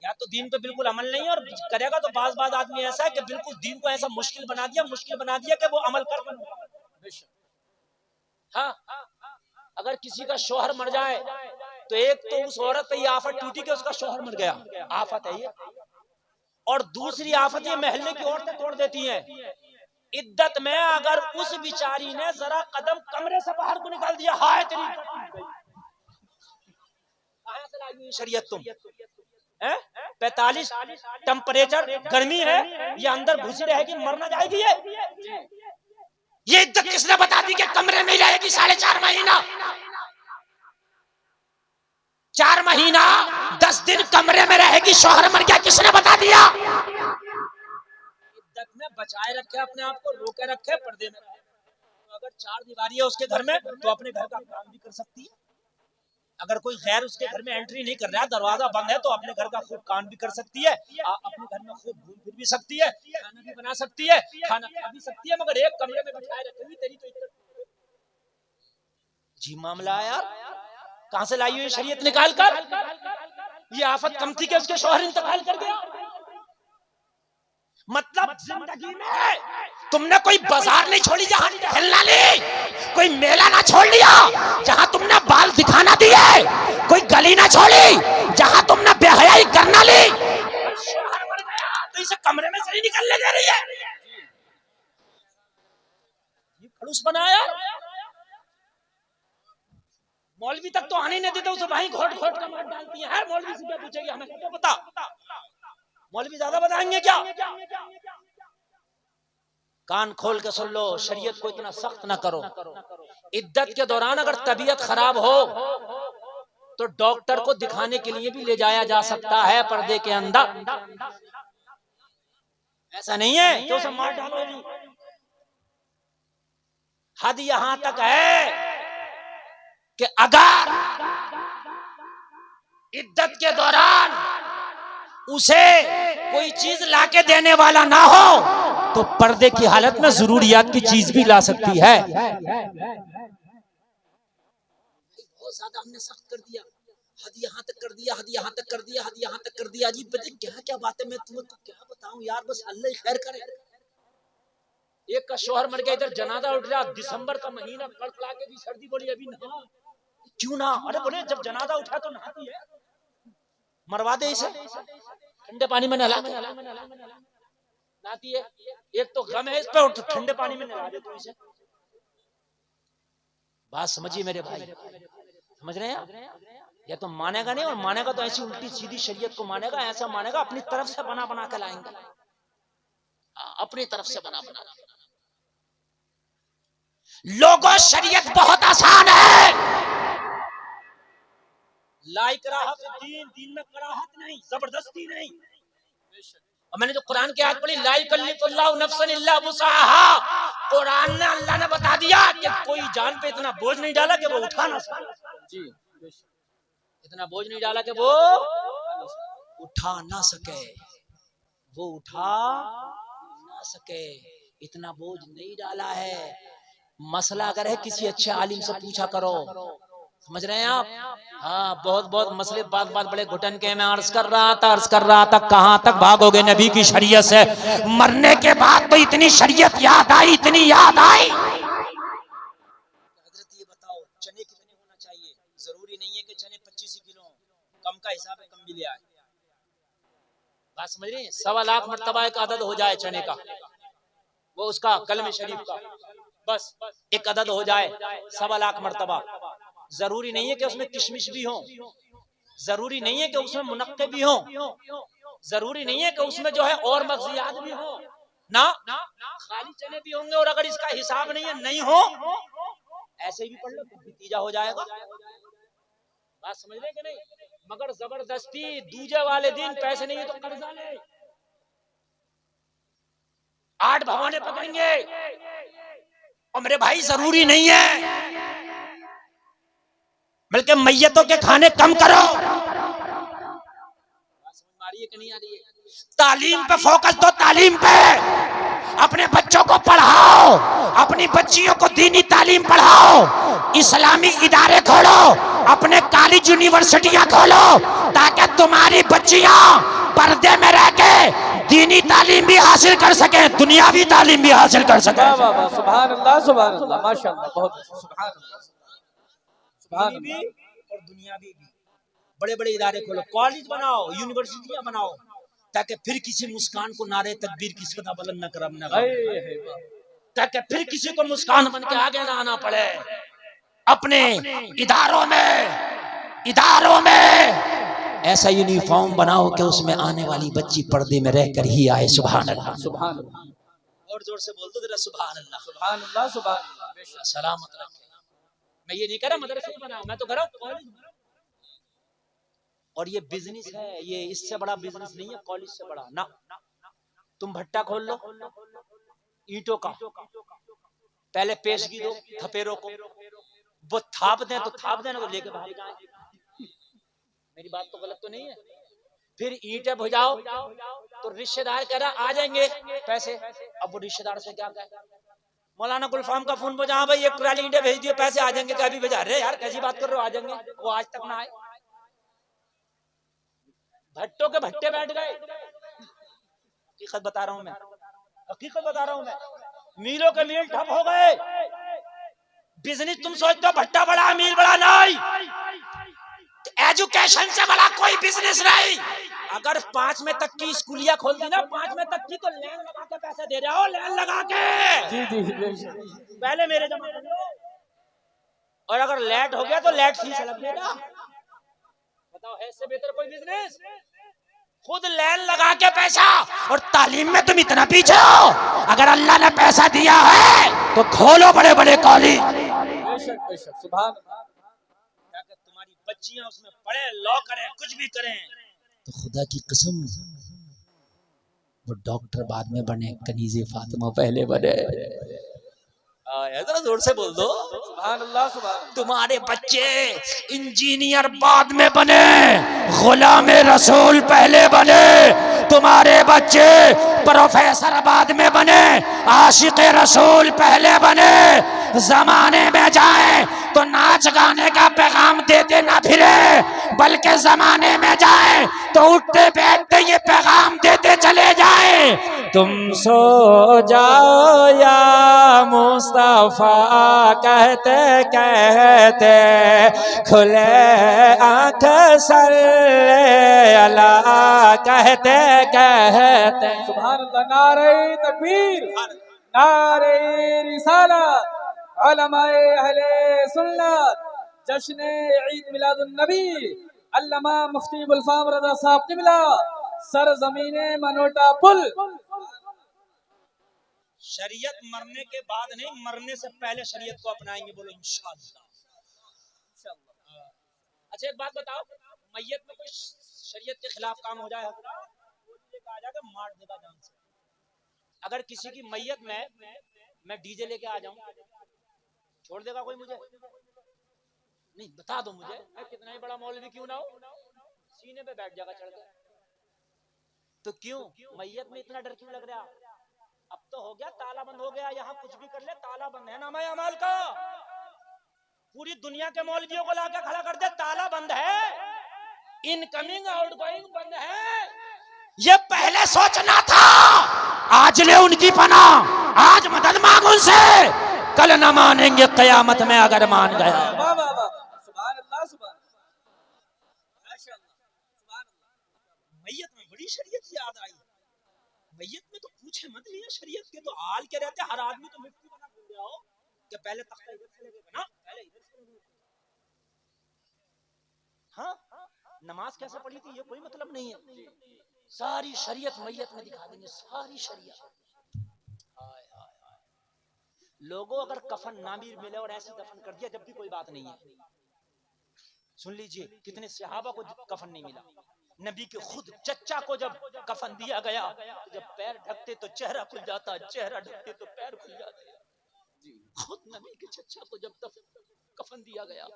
या तो दीन पे बिल्कुल अमल नहीं है और करेगा तो बाज आदमी ऐसा है कि बिल्कुल दीन को ऐसा मुश्किल बना दिया कि वो अमल कर। हाँ, अगर किसी का शौहर मर जाए तो एक तो उस औरत पे ये आफत टूटी कि उसका शौहर मर गया, आफत है ये। और दूसरी आफत ये महल्ले की औरतें तोड़ देती हैं। इद्दत में अगर उस बिचारी ने जरा कदम कमरे से बाहर को निकाल दिया, हाय तेरी कहां से लाई हुई शरीयत तुम? 45 टेम्परेचर गर्मी है, ये अंदर घुसी रहेगी, मर ना जाएगी ये इद्दत किसने बता दी कि कमरे में ही रहेगी 4.5 महीना? 4 महीना 10 दिन कमरे में रहेगी, शौहर मर गया, किसने बता दिया? इद्दत में बचाए रखे अपने आप को, रोके रखे, पर्दे में रहे। तो अगर 4 दीवारी है उसके घर में तो अपने घर का काम भी कर सकती है। अगर कोई गैर उसके घर में एंट्री नहीं कर रहा है, दरवाजा बंद है, तो अपने घर का खूब काम भी कर सकती है, अपने घर में खूब घूम फिर भी सकती है, खाना भी बना सकती है, खाना खा भी सकती है, मगर एक कमरे में बिठाए रखेगी तेरी तो इज्जत। जी मामला है यार, कहां से लाई हुई शरीयत निकाल कर? ये आफत कम थी कि उसके शौहर इंतकाल कर गया। मतलब जिंदगी में तुमने कोई बाजार नहीं छोड़ी जहां टहलना नहीं, कोई मेला ना छोड़ लिया जहां तुमने बाल दिखाना दिए, कोई गली ना छोड़ी जहां तुमने बेहयाई करना ली। शौहर मर गया तो इसे कमरे में से नहीं निकलने दे रही है, ये खड़ूस बनाया। मौलवी तक तो आने नहीं देते, उसे वहीं घोट घोट कर मार डालती है। मौलवी से क्या पूछेगी, हमें क्या पता? मौलवी ज्यादा बताएंगे क्या? कान खोल के सुन लो, शरीयत को इतना सख्त ना करो। इद्दत के दौरान अगर तबीयत खराब हो तो डॉक्टर को दिखाने के लिए भी ले जाया जा सकता है पर्दे के अंदर। ऐसा नहीं है कि उसे मार डालोगी। हद यहां तक है कि अगर इद्दत के दौरान उसे कोई चीज लाके देने वाला ना हो तो पर्दे की हालत में जरूरियात की चीज भी ला सकती है। बहुत ज्यादा हमने सख्त कर दिया, हद यहाँ तक कर दिया, हद यहाँ तक कर दिया, हद यहाँ तक कर दिया। अजीब पता क्या क्या बातें मैं तुम्हें क्या बताऊं यार, बस अल्लाह खैर करे। एक का शौहर मर गया, इधर जनाजा उठ रहा, दिसंबर का महीना, कड़कड़ा के भी सर्दी, बोली अभी नहा। क्यों ना? अरे बोले जब जनाजा उठा तो नहाती है, मरवा दे इसे, ठंडे पानी में नहाती है। एक तो गम है इस पे, ठंडे पानी में नहा दे तो इसे। बात समझिए मेरे भाई, समझ रहे हैं? या तो मानेगा नहीं, और मानेगा तो ऐसी उल्टी सीधी शरीयत को मानेगा, ऐसा मानेगा अपनी तरफ से बना बना के लाएंगे, अपनी तरफ से बना बना। लोगों शरीयत बहुत आसान है, लाइक दीन में कराहत नहीं, जबरदस्ती नहीं। और मैंने जो कुरान की आयत पढ़ी, ला युकल्लिफुल्लाहु नफ्सन इल्ला वुसअहा, कुरान ने, अल्लाह ने बता दिया कि कोई जान पे इतना बोझ नहीं डाला कि वो उठा ना सके। जी, इतना बोझ नहीं डाला कि वो उठा ना सके, वो उठा ना सके, इतना बोझ नहीं डाला है। मसला अगर है किसी अच्छे आलिम से पूछा करो, समझ रहे हैं आप? हाँ, बहुत बहुत मसले बात बड़े घुटन के मैं अर्ज कर रहा था कहां तक भागोगे नबी की शरीयत से? मरने के बाद तो इतनी शरीयत याद आई, इतनी याद आई। हजरत ये बताओ चने कितने होना चाहिए? जरूरी नहीं है कि चने 25 किलो, कम का हिसाब है, कम भी ले आए। बात समझ रहे हैं? 1.25 लाख मर्तबा एक अदद हो जाए चने का, वो उसका कलमे शरीफ का बस एक अदद हो जाए 1.25 लाख मर्तबा। जरूरी नहीं है कि उसमें किशमिश भी हो, जरूरी नहीं है कि उसमें मुनक्के भी हो, जरूरी नहीं है कि उसमें जो है और मग़ज़ियात भी हो ना, खाली चने भी होंगे। और अगर इसका हिसाब नहीं है, नहीं हो, ऐसे भी पढ़ लो, नतीजा हो जाएगा। बात समझ रहे कि नहीं? मगर जबरदस्ती दूजे वाले दिन पैसे नहीं है तो कर्जा ले, 8 भगवाने पकड़ेंगे। और मेरे भाई जरूरी नहीं है बल्कि मैयतों के खाने कम करो। मारिए कि नहीं आ रही है? तालीम पे फोकस दो, तालीम पे। अपने बच्चों को पढ़ाओ, अपनी बच्चियों को दीनी तालीम पढ़ाओ, इस्लामी इदारे खोलो, अपने कॉलेज यूनिवर्सिटियां खोलो, ताकि तुम्हारी बच्चियां पर्दे में रह के दीनी तालीम भी हासिल कर सके, दुनियावी तालीम भी हासिल कर सके। वाह वाह वाह, सुभान अल्लाह सुभान अल्लाह, माशाअल्लाह, बहुत अच्छा, सुभान अल्लाह सुभान दीनी भी अल्लाह। और दुनियावी भी। बड़े बड़े इदारे खोलो, कॉलेज बनाओ, यूनिवर्सिटियां बनाओ, ताकि फिर किसी मुस्कान को नारे तकबीर की सदा बुलंद न करम न, ताकि फिर किसी को मुस्कान बन के आगे ना आना पड़े। अपने इदारों में ऐसा यूनिफॉर्म बनाओ कि उसमें आने वाली बच्ची पर्दे में रहकर ही आए। सुभान अल्लाह, सुभान अल्लाह, और जोर से बोल दो जरा, सुभान अल्लाह। सुभान अल्लाह सुभान अल्लाह, बेशक। सलामत रखे। मैं ये नहीं कह रहा मदरसे बनाओ, मैं तो कह रहा हूं कॉलेज बनाओ। और ये बिजनेस है, ये इससे बड़ा बिजनेस नहीं है कॉलेज से बड़ा ना। तुम भट्टा खोल लो ईंटों का, पहले पेशगी दो थपेरों को, वो थाप दें तो थाप देना, तो लेके भाग जाए। मेरी बात तो गलत तो नहीं है? फिर ईंटें भुजाओ तो रिश्तेदार कह रहा आ जाएंगे पैसे, अब वो रिश्तेदार से क्या कहे? मौलाना गुलफाम का फोन बजा, भाई एक ट्राली ईंटें भेज दियो, पैसे आ जाएंगे। कभी भेजा रहे यार, कैसी बात कर रहे हो, आ जाएंगे? वो आज तक ना आए। भट्टों के भट्टे बैठ गए। हकीकत बता रहा हूं मैं, हकीकत बता रहा हूं मैं। मीलों के मील ठप हो गए। बिजनेस तुम सोचते हो भट्टा बड़ा मील बड़ा, नहीं। एजुकेशन से बड़ा कोई बिजनेस नहीं। अगर 5वीं तक की स्कूलिया खोल दी ना, 5वीं तक की, तो लैन लगा के पैसे दे रहे हो, लैन लगा के। जी जी बेशक। पहले मेरे जमा कर लो, और अगर लेट हो गया तो लेट फीस लग देगा। बताओ, है इससे बेहतर कोई बिजनेस? खुद लैन लगा के पैसा। और तालीम में तुम इतना पीछे हो, अगर अल्लाह ने पैसा दिया है तो खोलो बड़े बड़े कॉलेज, बेशक बेशक, सुभान अल्लाह। ताकि तुम्हारी बच्चियां उसमें पढ़े, लॉ करें, कुछ भी करें। तो खुदा की कसम, वो डॉक्टर बाद में बने, कनीज़े फातिमा पहले बने। जरा जोर से बोल दो, सुभान अल्लाह सुभान अल्लाह। तुम्हारे बच्चे इंजीनियर बाद में बने, गुलाम रसूल पहले बने। तुम्हारे बच्चे प्रोफेसर बाद में बने, आशिक रसूल पहले बने। जमाने में जाए तो नाच गाने का पैगाम देते ना फिरे, बल्कि जमाने में जाए तो उठते बैठते ये पैगाम देते चले जाए। तुम सो जाओ या मुस्तफा कहते कहते, खुले आंख सल्ले अला कहते कहते। सुभान अल्लाह, नारे तकबीर, नारे रिसालत, उलमाए अहले सुन्नत, जश्न ईद मिलादुन नबी, अल्लामा मुफ्ती गुलफाम रज़ा साहब क़िबला, सरज़मीने मनोटा पुल। शरीयत मरने के बाद नहीं, मरने से पहले शरीयत को अपनाएंगे, बोलो इंशाअल्लाह। अच्छा एक बात बताओ, मैयत में कोई शरीयत के खिलाफ काम हो जाए, आ जाएगा मार देगा जान से। अगर किसी की मैयत में मैं डीजे लेके आ जाऊं, छोड़ देगा कोई मुझे? नहीं, बता दो मुझे, मैं कितना ही बड़ा मौलवी क्यों ना हो, सीने पे बैठ जाएगा चढ़ के। तो क्यों मैयत में इतना डर क्यों लग रहा? अब तो हो गया, ताला बंद हो गया, यहाँ कुछ भी कर ले ताला बंद है नामा अमाल का। पूरी दुनिया के मौलवियों को लाके खड़ा कर दे, ताला बंद है, इनकमिंग आउटगोइंग बंद है। ये पहले सोचना था, आज ले उनकी पना, आज मदद मांग उनसे, कल न मानेंगे कयामत में अगर मान गया। वाह वाह वाह, सुभान अल्लाह सुभान अल्लाह, माशाअल्लाह, सुभान अल्लाह। मैयत में बड़ी शरीयत याद आई। मैयत में तो पूछे मत लिया शरीयत के, तो हाल के रहते हर आदमी तो मुफ्ती बना घूम गया हो कि पहले तख्ता इधर से लगेगा ना, पहले इधर से लगेगा। हाँ, नमाज कैसे पढ़ी थी ये कोई मतलब नहीं है, सारी शरीयत मैयत में दिखा देंगे, सारी शरीयत। हाय हाय हाय, लोगों अगर कफन ना भी मिले और ऐसे दफन कर दिया जब भी कोई बात नहीं है। सुन लीजिए, कितने सहाबा को कफन नहीं मिला। नबी के खुद चच्चा को जब कफन दिया गया, तो जब पैर ढकते तो चेहरा खुल जाता, चेहरा ढकते तो पैर खुल जाते। खुद नबी के चच्चा को जब कफन दिया गया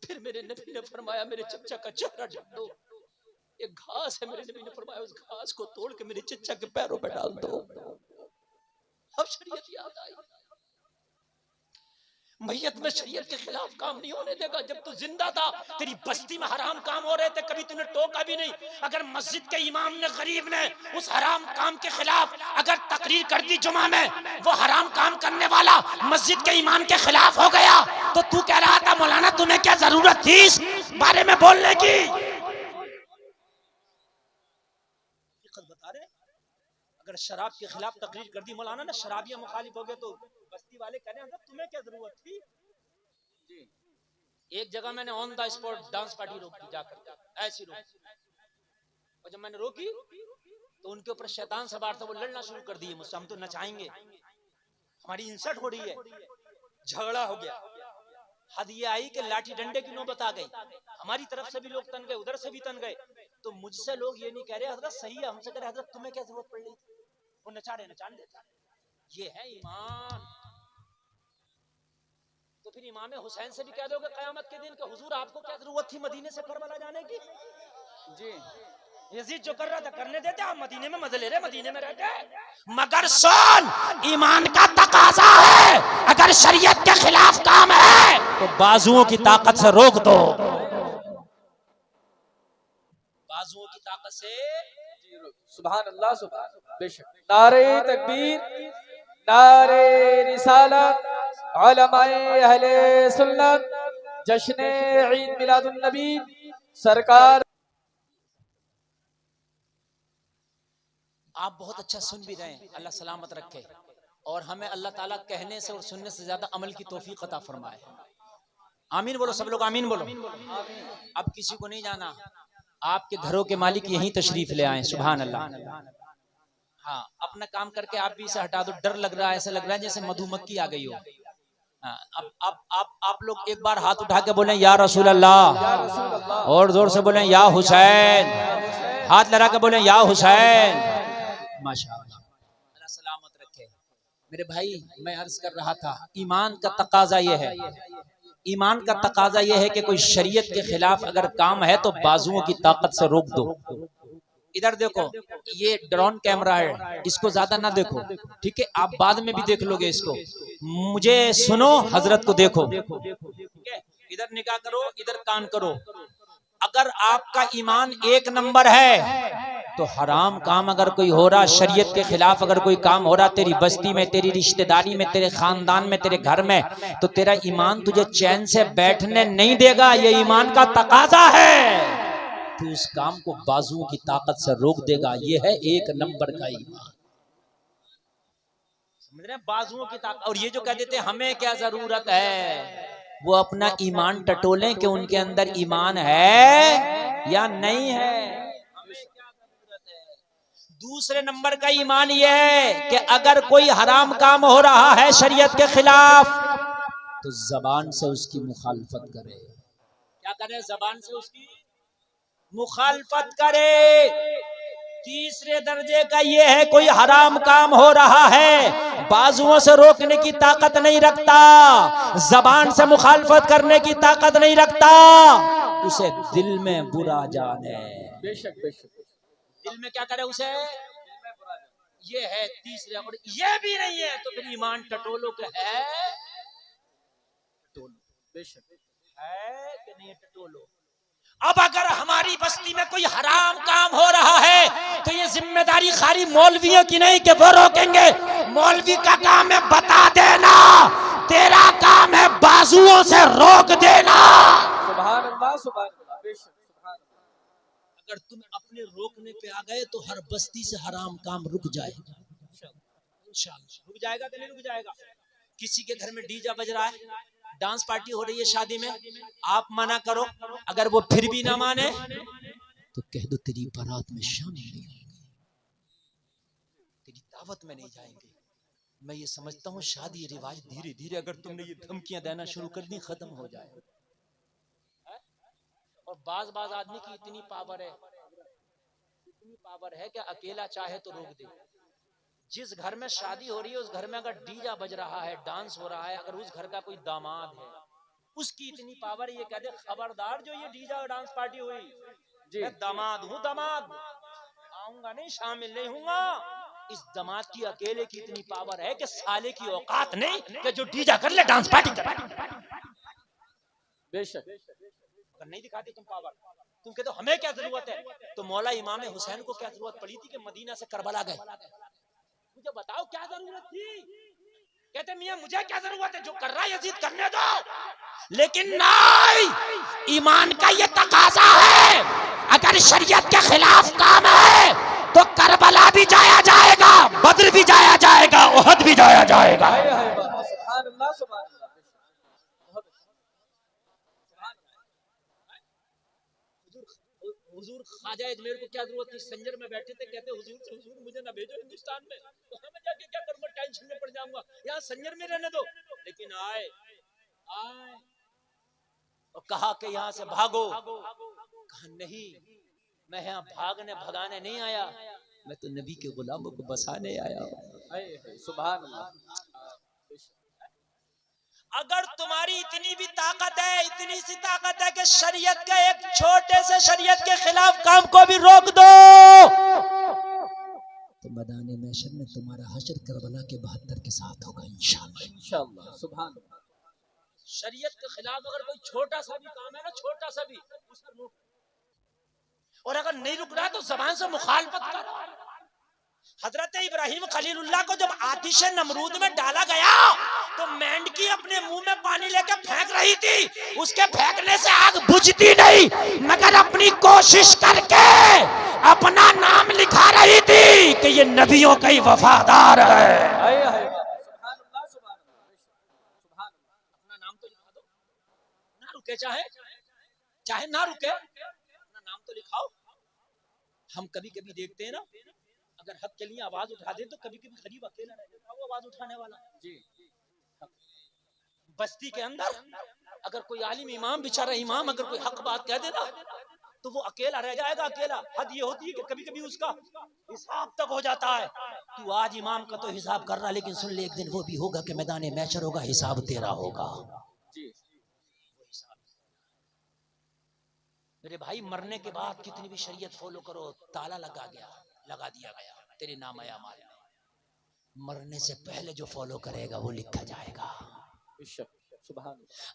फिर मेरे नबी ने फरमाया मेरे चचा का चेहरा ढक दो, एक घास है, मेरे नबी ने फरमाया उस घास को तोड़ के मेरे चचा के पैरों पे डाल दो। अब शरीयत याद आई, मैयत में शरीयत के खिलाफ काम नहीं होने देगा। जब तू जिंदा था तेरी बस्ती में हराम काम हो रहे थे, कभी तूने टोका भी नहीं। अगर मस्जिद के इमाम ने गरीब ने उस हराम काम के खिलाफ अगर तकरीर कर दी जुमा में, वो हराम काम करने वाला मस्जिद के इमाम के खिलाफ हो गया, तो तू कह रहा था मौलाना तुम्हें क्या जरूरत थी इस बारे में बोलने की? बता रहे अगर शराब के खिलाफ तकरीर कर दी मौलाना ने, शराबिया मुखालिफ हो गए, तो बस्ती वाले कह रहे हैं तुम्हें क्या जरूरत थी जी। एक जगह मैंने on the spot dance party रोक दी, जाकर ऐसी रोक, और जब मैंने रोकी तो उनके ऊपर शैतान सवार था, वो लड़ना शुरू कर दिए मुझसे, हम तो नचाएंगे, हमारी इंसल्ट हो रही है, झगड़ा हो गया। हद ये आई कि लाठी डंडे की नौबत आ गई, हमारी तरफ से भी लोग तन गए, उधर से भी तन गए। तो मुझसे लोग ये नहीं कह रहे हजरत सही है, हमसे कह रहे हजरत तुम्हें क्या जरूरत पड़ रही थी, वो नचा रहे नचाने देता। ये है ईमान। तो फिर इमाम हुसैन से भी कह दोगे कयामत के दिन कि हुजूर आपको क्या जरूरत थी मदीने से करबला जाने की जी। यजीद जो कर रहा था करने देते, आप मदीने में मजे ले रहे, मदीने में रहते। मगर सुन, ईमान का तकाजा है, अगर शरीयत के खिलाफ काम है तो बाजुओं की ताकत से रोक दो, बाजुओं की ताकत से। सुभान अल्लाह, सुभान बेशक। नारे तकबीर, नारे रिसालत, उलमाए अहले सुन्नत, जश्न ईद मिलादुन नबी सरकार। आप बहुत अच्छा सुन भी रहे हैं, अल्लाह सलामत रखे, और हमें अल्लाह ताला कहने से और सुनने से ज्यादा अमल की तौफीक अता फरमाए। आमीन बोलो सब लोग, आमीन बोलो। अब किसी को नहीं जाना, आपके घरों के मालिक यहीं तशरीफ ले आए, सुभान अल्लाह। हाँ, अपना काम करके आप भी इसे हटा दो। डर लग रहा है, ऐसा लग रहा है जैसे मधुमक्खी आ गई हो। हाँ, अब आप लोग एक बार हाथ उठा के बोले या रसूल अल्लाह, और जोर से बोले या हुसैन, हाथ लगा के बोले या हुसैन। माशाअल्लाह, अल्लाह सलामत रखे। मेरे भाई, मैं अर्ज कर रहा था, ईमान का तकाजा ये है, ईमान का तकाजा ये है कि कोई शरीयत के खिलाफ अगर काम है तो बाजुओं की ताकत से रोक दो। इधर देखो, ये ड्रोन कैमरा है, इसको ज्यादा ना देखो, ठीक है? आप बाद में भी देख लोगे इसको। मुझे सुनो, हजरत को देखो, ठीक है? इधर निगाह करो, इधर कान करो। अगर आपका ईमान एक नंबर है तो हराम काम अगर कोई हो रहा, शरीयत के खिलाफ अगर कोई काम हो रहा तेरी बस्ती में, तेरी रिश्तेदारी में, तेरे खानदान में, तेरे घर में, तो तेरा ईमान तुझे चैन से बैठने नहीं देगा। ये ईमान का तकाजा है, तू उस काम को बाजुओं की ताकत से रोक देगा। ये है एक नंबर का ईमान, समझ रहे हैं? बाजुओं की ताकत। और ये जो कह देते हमें क्या जरूरत है, वो अपना ईमान टटोलें कि उनके अंदर ईमान है या नहीं है। हमें क्या जरूरत है? दूसरे नंबर का ईमान ये है कि अगर कोई हराम काम हो रहा है शरीयत के खिलाफ तो जबान से उसकी मुखालफत करे। क्या करे? जबान से उसकी मुखालफत करे। तीसरे दर्जे का ये है, कोई हराम काम हो रहा है, बाजुओं से रोकने की ताकत नहीं रखता, जबान से मुखालफत करने की ताकत नहीं रखता, उसे दिल में बुरा जाने। बेशक बेशक, दिल में क्या करे उसे? ये है तीसरे। और ये भी नहीं है तो फिर ईमान टटोलो के है, टटोलो। बेशक है कि नहीं टटोलो। अब अगर हमारी बस्ती में कोई हराम काम हो रहा है तो ये जिम्मेदारी खाली मौलवियों की नहीं कि वो रोकेंगे। मौलवी का काम है बता देना, तेरा काम है बाजुओं से रोक देना। सुभान अल्लाह, सुभान अल्लाह, बेशक सुभान अल्लाह। अगर तुम अपने रोकने पे आ गए तो हर बस्ती से हराम काम रुक जाएगा, इंशाअल्लाह। रुक जाएगा कि नहीं रुक जाएगा? किसी के घर में डीजे बज रहा है, डांस पार्टी हो रही है शादी में, आप मना करो, अगर वो फिर भी ना माने तो कह दो तेरी बारात में शामिल नहीं होंगे, तेरी दावत में नहीं जाएंगे। मैं ये समझता हूँ शादी रिवाज धीरे धीरे अगर तुमने ये धमकियां देना शुरू कर दी खत्म हो जाए। और बाज आदमी की इतनी पावर है कि अकेला चाहे तो रोक दे। जिस घर में शादी हो रही है उस घर में अगर डीजा बज रहा है, डांस हो रहा है, अगर उस घर का कोई दामाद है उसकी इतनी पावर, ये कहते खबरदार जो ये डीजे और डांस पार्टी हुई, जी मैं दामाद हूँ, दामाद आऊंगा नहीं, शामिल नहीं हूँगा। इस दामाद की अकेले की इतनी पावर है कि साले की औकात नहीं कि जो डीजा कर ले, डांस पार्टी कर। बेशक। अगर नहीं दिखाते तुम पावर, तुम कहते हमें क्या जरूरत है, तो मौला इमाम हुसैन को क्या जरूरत पड़ी थी कि मदीना से करबला गए? मुझे बताओ क्या जरूरत थी? कहते मियां मुझे क्या जरूरत है, जो कर रहा है यजीद करने दो। लेकिन नहीं, ईमान का ये तकाजा है, अगर शरीयत के खिलाफ काम है तो करबला भी जाया जाएगा, बद्र भी जाया जाएगा, उहद भी जाया जाएगा। सुभान अल्लाह, सुभान अल्लाह। हुजूर ख्वाजा अजमेर को क्या जरूरत थी, संजर में बैठे थे, कहते हुजूर से हुजूर मुझे ना भेजो हिंदुस्तान में, तो मैं जाके क्या करूंगा, टेंशन में पड़ जाऊंगा, यहाँ संजर में रहने दो। लेकिन आए और कहा कि यहाँ से भागो। कहा नहीं, मैं यहाँ भागने भगाने नहीं आया, मैं तो नबी के गुलामों को बसाने आया। सुभान अल्लाह। अगर तुम्हारी इतनी भी ताकत है, इतनी सी ताकत है कि शरीयत के एक छोटे से शरीयत के खिलाफ काम को भी रोक दो, तो मैदान महशर में तुम्हारा हश्र करबला के 72 के साथ होगा इंशाअल्लाह। इंशाअल्लाह। सुभान अल्लाह। शरीयत के खिलाफ अगर कोई छोटा सा भी काम है ना, छोटा सा भी, उसे रोक, और अगर नहीं रुक रहा तो जबान से मुखालफत करो। हजरत इब्राहिम खलीलुल्लाह को जब आतिश नमरूद में डाला गया तो मेंढकी अपने मुंह में पानी लेकर फेंक रही थी, उसके फेंकने से आग बुझती नहीं, मगर अपनी कोशिश करके अपना नाम लिखा रही थी कि ये नबियों का ही वफादार है। अपना नाम तो लिखा दो, ना रुके, चाहे ना रुके, अपना नाम तो लिखाओ। हम कभी कभी देखते हैं ना, अगर हक के लिए आवाज उठा दे तो कभी कभी गरीब अकेला रह जाता है, वो आवाज उठाने वाला। जी, बस्ती के अंदर अगर कोई आलिम इमाम, बेचारा इमाम, अगर कोई हक बात कह देना तो वो अकेला रह जाएगा, अकेला। हद ये होती है कि कभी कभी उसका हिसाब तक हो जाता है। तू आज इमाम का तो हिसाब कर रहा, लेकिन सुन ले, एक दिन वो भी होगा कि मैदान महशर होगा, हिसाब तेरा होगा। मेरे भाई, मरने के बाद कितनी भी शरीयत फॉलो करो, ताला लगा दिया गया, तेरे नाम आया माया। मरने से पहले जो फॉलो करेगा वो लिखा जाएगा।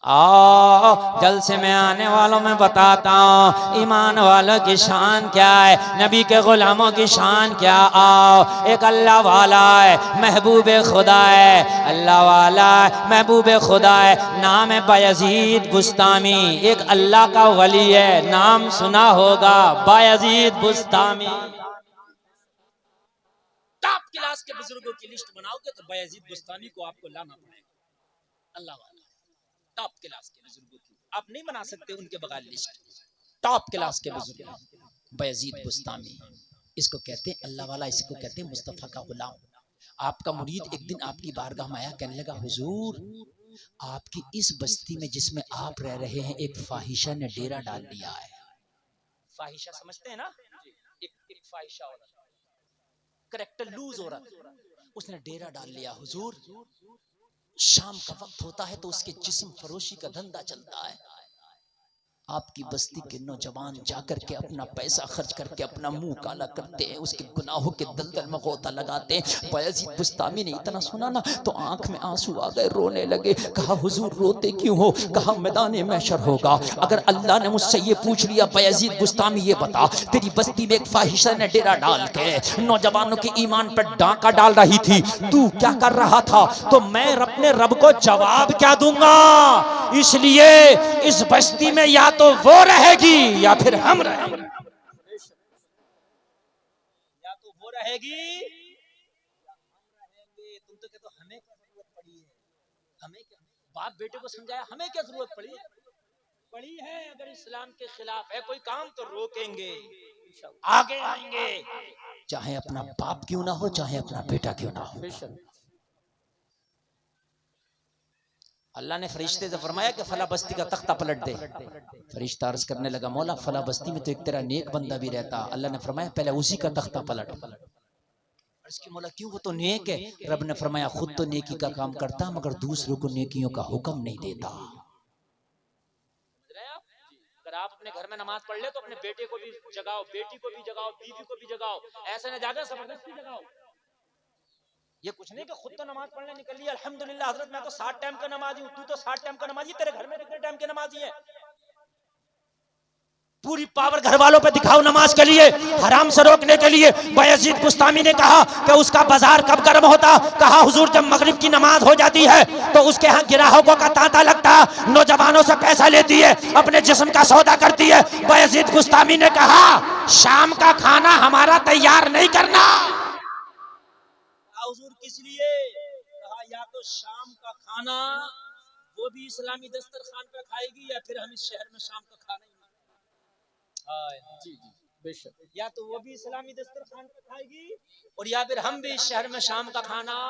आओ जलसे में आने वालों में बताता हूँ ईमान वालों की शान क्या है, नबी के गुलामों की शान क्या। आओ, एक अल्लाह वाला है, महबूब खुदा है, अल्लाह वाला है, महबूब खुदा है, नाम है बायजीद बुस्तामी, एक अल्लाह का वली है, नाम सुना होगा, बायजीद बुस्तामी। टॉप क्लास के बुजुर्गों की लिस्ट बनाओगे तो बायजीद बुस्तामी को आपको लाना पड़ेगा। अल्लाह वाला टॉप क्लास के बुजुर्गों की आप नहीं बना सकते उनके बगैर लिस्ट। टॉप क्लास के बुजुर्ग बायजीद बुस्तामी, इसको कहते हैं अल्लाह वाला, इसको कहते हैं मुस्तफा का गुलाम। आपका मुरीद एक दिन आपकी बारगाह में आया, कहने लगा हुजूर, आपकी इस बस्ती में जिसमें आप रह रहे हैं एक फाहिशा ने डेरा डाल लिया है। फाहिशा समझते हैं ना, एक फाहिशा औरत, करैक्टर लूज औरत, उसने डेरा डाल लिया। हुजूर, शाम का वक्त होता है तो उसके जिस्म फरोशी का धंधा चलता है। आपकी बस्ती के नौजवान जाकर के अपना पैसा खर्च करके अपना मुंह काला करते हैं, उसके गुनाहों के दलदल में गोता लगाते हैं। बायजीद बुस्तामी ने इतना सुना ना तो आंख में आंसू आ गए, रोने लगे। कहा हुजूर रोते क्यों हो? कहा मैदान महशर होगा, अगर अल्लाह ने मुझसे ये पूछ लिया बायजीद बुस्तामी ये बता, तेरी बस्ती में एक फाहिशा ने डेरा डाल के नौजवानों के ईमान पर डाका डाल रही थी, तू क्या कर रहा था? तो मैं अपने रब को जवाब क्या दूंगा? इसलिए इस बस्ती में या तो वो रहेगी या फिर हम रहेंगे, या तो वो रहेगी या हम रहेंगे। तुम तो कहते हो हमें क्या जरूरत पड़ी है, हमें क्या, बाप बेटे को समझाया हमें क्या जरूरत पड़ी है। अगर इस्लाम के खिलाफ है कोई काम तो रोकेंगे, आगे आएंगे, चाहे अपना बाप क्यों ना हो, चाहे अपना बेटा क्यों ना हो। अल्लाह ने फरिश्ते से फरमाया कि फला बस्ती का तख्ता पलट दे। फरिश्ता अर्ज करने लगा, मौला फला बस्ती में तो एक तेरा नेक बंदा भी रहता। अल्लाह ने फरमाया पहले उसी का तख्ता पलट। अर्ज की, मौला क्यों, वो तो नेक है। रब ने फरमाया खुद तो नेकी का काम करता मगर दूसरों को नेकियों का हुक्म नहीं देता। अगर आप अपने घर में नमाज पढ़ ले तो अपने बेटे को भी जगाओ, बेटी को भी जगाओ, बीवी को भी जगाओ, ऐसे न जागे जबरदस्ती जगाओ। ये कुछ नहीं कि खुद तो नमाज पढ़ने निकल लिया, अल्हम्दुलिल्लाह हजरत मैं तो 60 टाइम का नमाजी हूँ, तू तो 60 टाइम का नमाजी, तेरे घर में कितने टाइम के नमाजी है? पूरी पावर घर वालों पे दिखाओ नमाज के लिए, हराम से रोकने के लिए। बायजीद बुस्तामी ने कहा कि उसका बाजार कब गर्म होता, कहा हुजूर जब मगरिब की नमाज हो जाती है तो उसके यहाँ ग्राहकों का तांता लगता, नौजवानों से पैसा लेती है, अपने जिस्म का सौदा करती है। बायजीद बुस्तामी ने कहा शाम का खाना हमारा तैयार नहीं करना। हुजूर किस लिए? कहा या तो शाम का खाना वो भी इस्लामी दस्तरखान पे खाएगी, या फिर हम इस शहर में शाम का खाना ही जी जी बेशक, या तो वो भी इस्लामी दस्तरखान पे खाएगी और या फिर हम भी इस शहर में शाम का खाना।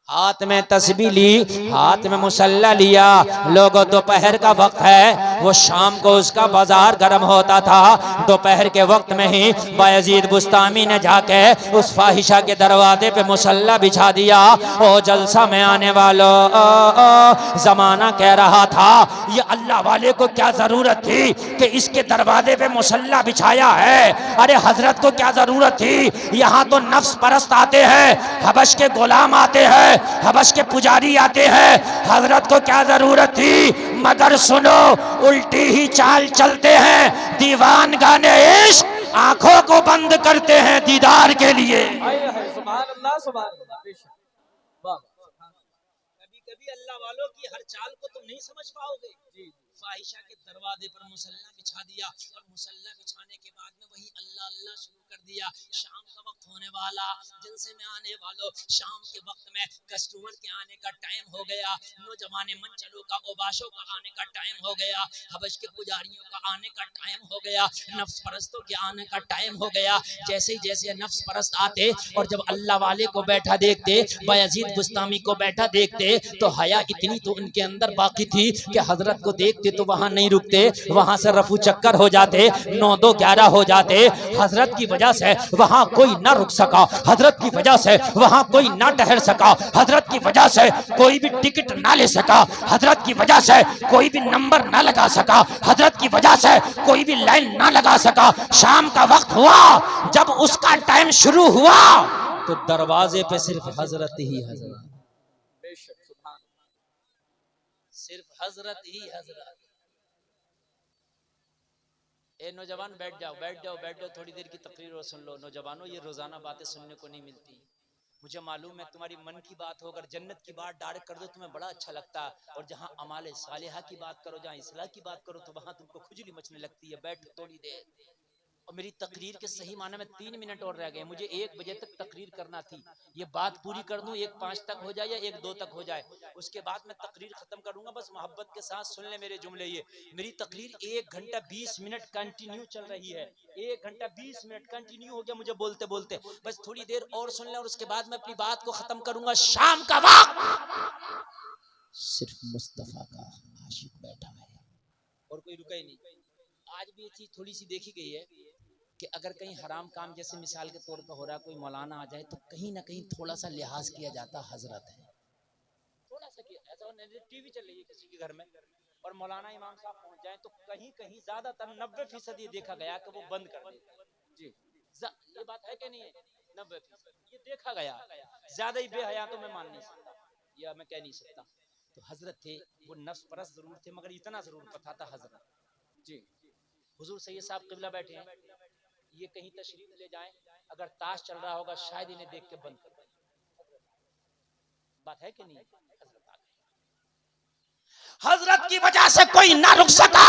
हाथ में तस्बीह ली, हाथ में मुसल्ला लिया। लोगों दोपहर का वक्त है, वो शाम को उसका बाजार गर्म होता था, दोपहर के वक्त में ही बायजीद बुस्तामी ने जाके उस फाहिशा के दरवाजे पे मुसल्ला बिछा दिया। ओ जलसा में आने वालों, जमाना कह रहा था ये अल्लाह वाले को क्या जरूरत थी कि इसके दरवाजे पे मुसल्ला बिछाया है? अरे हजरत को क्या जरूरत थी? यहाँ तो नफ्स परस्त आते हैं, हबश के गुलाम आते हैं, हबश के पुजारी आते हैं, हजरत को क्या जरूरत थी? मगर सुनो उल्टी ही चाल चलते हैं, दीवान गाने इश्क आंखों को बंद करते हैं दीदार के लिए। सुभान अल्लाह, सुभान अल्लाह। कभी कभी अल्लाह वालों की हर चाल को तुम नहीं समझ पाओगे। फाहिशा के दरवाजे पर मुसल्ला बिछा दिया और मुसल्ला बिछाने के बाद में वही अल्लाह अल्लाह शुरू कर दिया। शाम का वक्त होने वाला, जलसे में आने वालों, शाम के वक्त में कस्टमर के आने का टाइम हो गया, नौजवान मंचलों का, ओबाशों का आने का टाइम हो गया, हबश के पुजारियों का आने का टाइम हो गया, नफ्स परस्तों के आने का टाइम हो गया। जैसे जैसे नफ्स परस्त आते और जब अल्लाह वाले को बैठा देखते, बायजीद बुस्तामी को बैठा देखते, तो हया इतनी तो उनके अंदर बाकी थी कि हजरत को देखते तो वहां नहीं रुकते, वहां से रफू चक्कर हो जाते, 9-2-11 हो जाते। हजरत की वजह से वहां कोई ना रुक सका, हजरत की वजह से वहां कोई ना ठहर सका, हजरत की वजह से कोई भी टिकट ना ले सका, हजरत की वजह से कोई भी नंबर ना लगा सका, हजरत की वजह से कोई भी लाइन ना लगा सका। शाम का वक्त हुआ, जब उसका टाइम शुरू हुआ तो दरवाजे पे सिर्फ हजरत ही हजरत, सिर्फ हजरत ही हजरत। ए नौजवान बैठ जाओ, बैठ जाओ, बैठ जाओ, थोड़ी देर की तकरीर और सुन लो। नौजवानों ये रोजाना बातें सुनने को नहीं मिलती। मुझे मालूम है तुम्हारी मन की बात हो, अगर जन्नत की बात डायरेक्ट कर दो तुम्हें बड़ा अच्छा लगता है, और जहां अमाले सालिहा की बात करो, जहां इस्लाह की बात करो तो वहां तुमको खुजली मचने लगती है। बैठ थोड़ी देर। और मेरी तकरीर के सही माने में 3 मिनट और रह गए, मुझे 1 बजे तक तकरीर करना थी। ये बात पूरी कर दूं, 1:05 तक हो जाए या 1:02 तक हो जाए, उसके बाद मैं तकरीर खत्म करूंगा। बस मोहब्बत के साथ सुन ले मेरे जुमले। ये मेरी तकरीर 1 घंटा 20 मिनट कंटिन्यू चल रही है, 1 घंटा 20 मिनट कंटिन्यू हो गया मुझे बोलते बोलते। बस थोड़ी देर और सुन ले और उसके बाद मैं अपनी बात को खत्म करूंगा। शाम का वक्त सिर्फ मुस्तफा का आशिक बैठा है और कोई रुका ही नहीं। आज भी ये चीज थोड़ी सी देखी गई है कि अगर कहीं हराम काम जैसे मिसाल के तौर पर हो रहा, कोई मौलाना आ जाए तो कहीं ना कहीं थोड़ा सा लिहाज किया जाता, हजरत है थोड़ा सा किया। ऐसा टीवी चल रही है किसी के घर में और मौलाना इमाम साहब पहुंच जाए तो कहीं कहीं ज्यादातर 90% ये देखा गया कि वो बंद कर देते जी। ये बात है कि नहीं है? 90% ये देखा गया। ज्यादा ही बेहया तो मैं मान नहीं सकता या मैं कह नहीं सकता। तो हजरत थे, वो नफ्स परस्त जरूर थे मगर इतना जरूर पता था हजरत जी। हुजूर सैयद साहब किबला बैठे हैं, ये कहीं तशरीफ ले जाएं, अगर ताश चल रहा होगा शायद इन्हें देख के बंद कर दें। बात है कि नहीं? हजरत आ गए, हजरत की वजह से कोई ना रुक सका।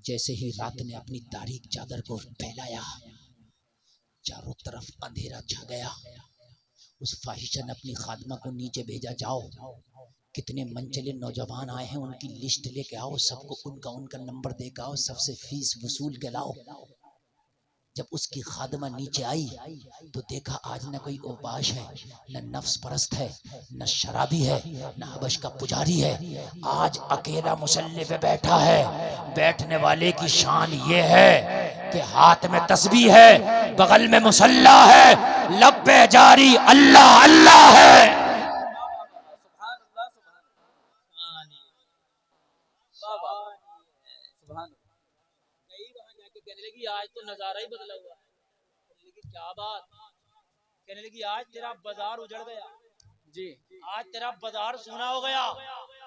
जैसे ही रात ने अपनी तारीक चादर को फैलाया, चारों तरफ अंधेरा छा गया। उस फाहिशा ने अपनी खादमा को नीचे भेजा, जाओ कितने मनचले नौजवान आए हैं उनकी लिस्ट लेके आओ, सबको उनका उनका नंबर देकर आओ, सबसे फीस वसूल के लाओ। जब उसकी खादमा नीचे आई तो देखा आज न कोई ओबाश है, न नफ्स परस्त है, न शराबी है, न हबश का पुजारी है। आज अकेला मुसल्ले पे बैठा है। बैठने वाले की शान ये है कि हाथ में तस्बीह है, बगल में मुसल्ला है, लब पे जारी अल्लाह अल्लाह है। गई वहां जाके कहने लगी आज तो नजारा ही बदला हुआ। कहने लगी क्या बात? कहने लगी आज तेरा बाजार उजड़ गया जी। आज तेरा बाजार सूना हो गया।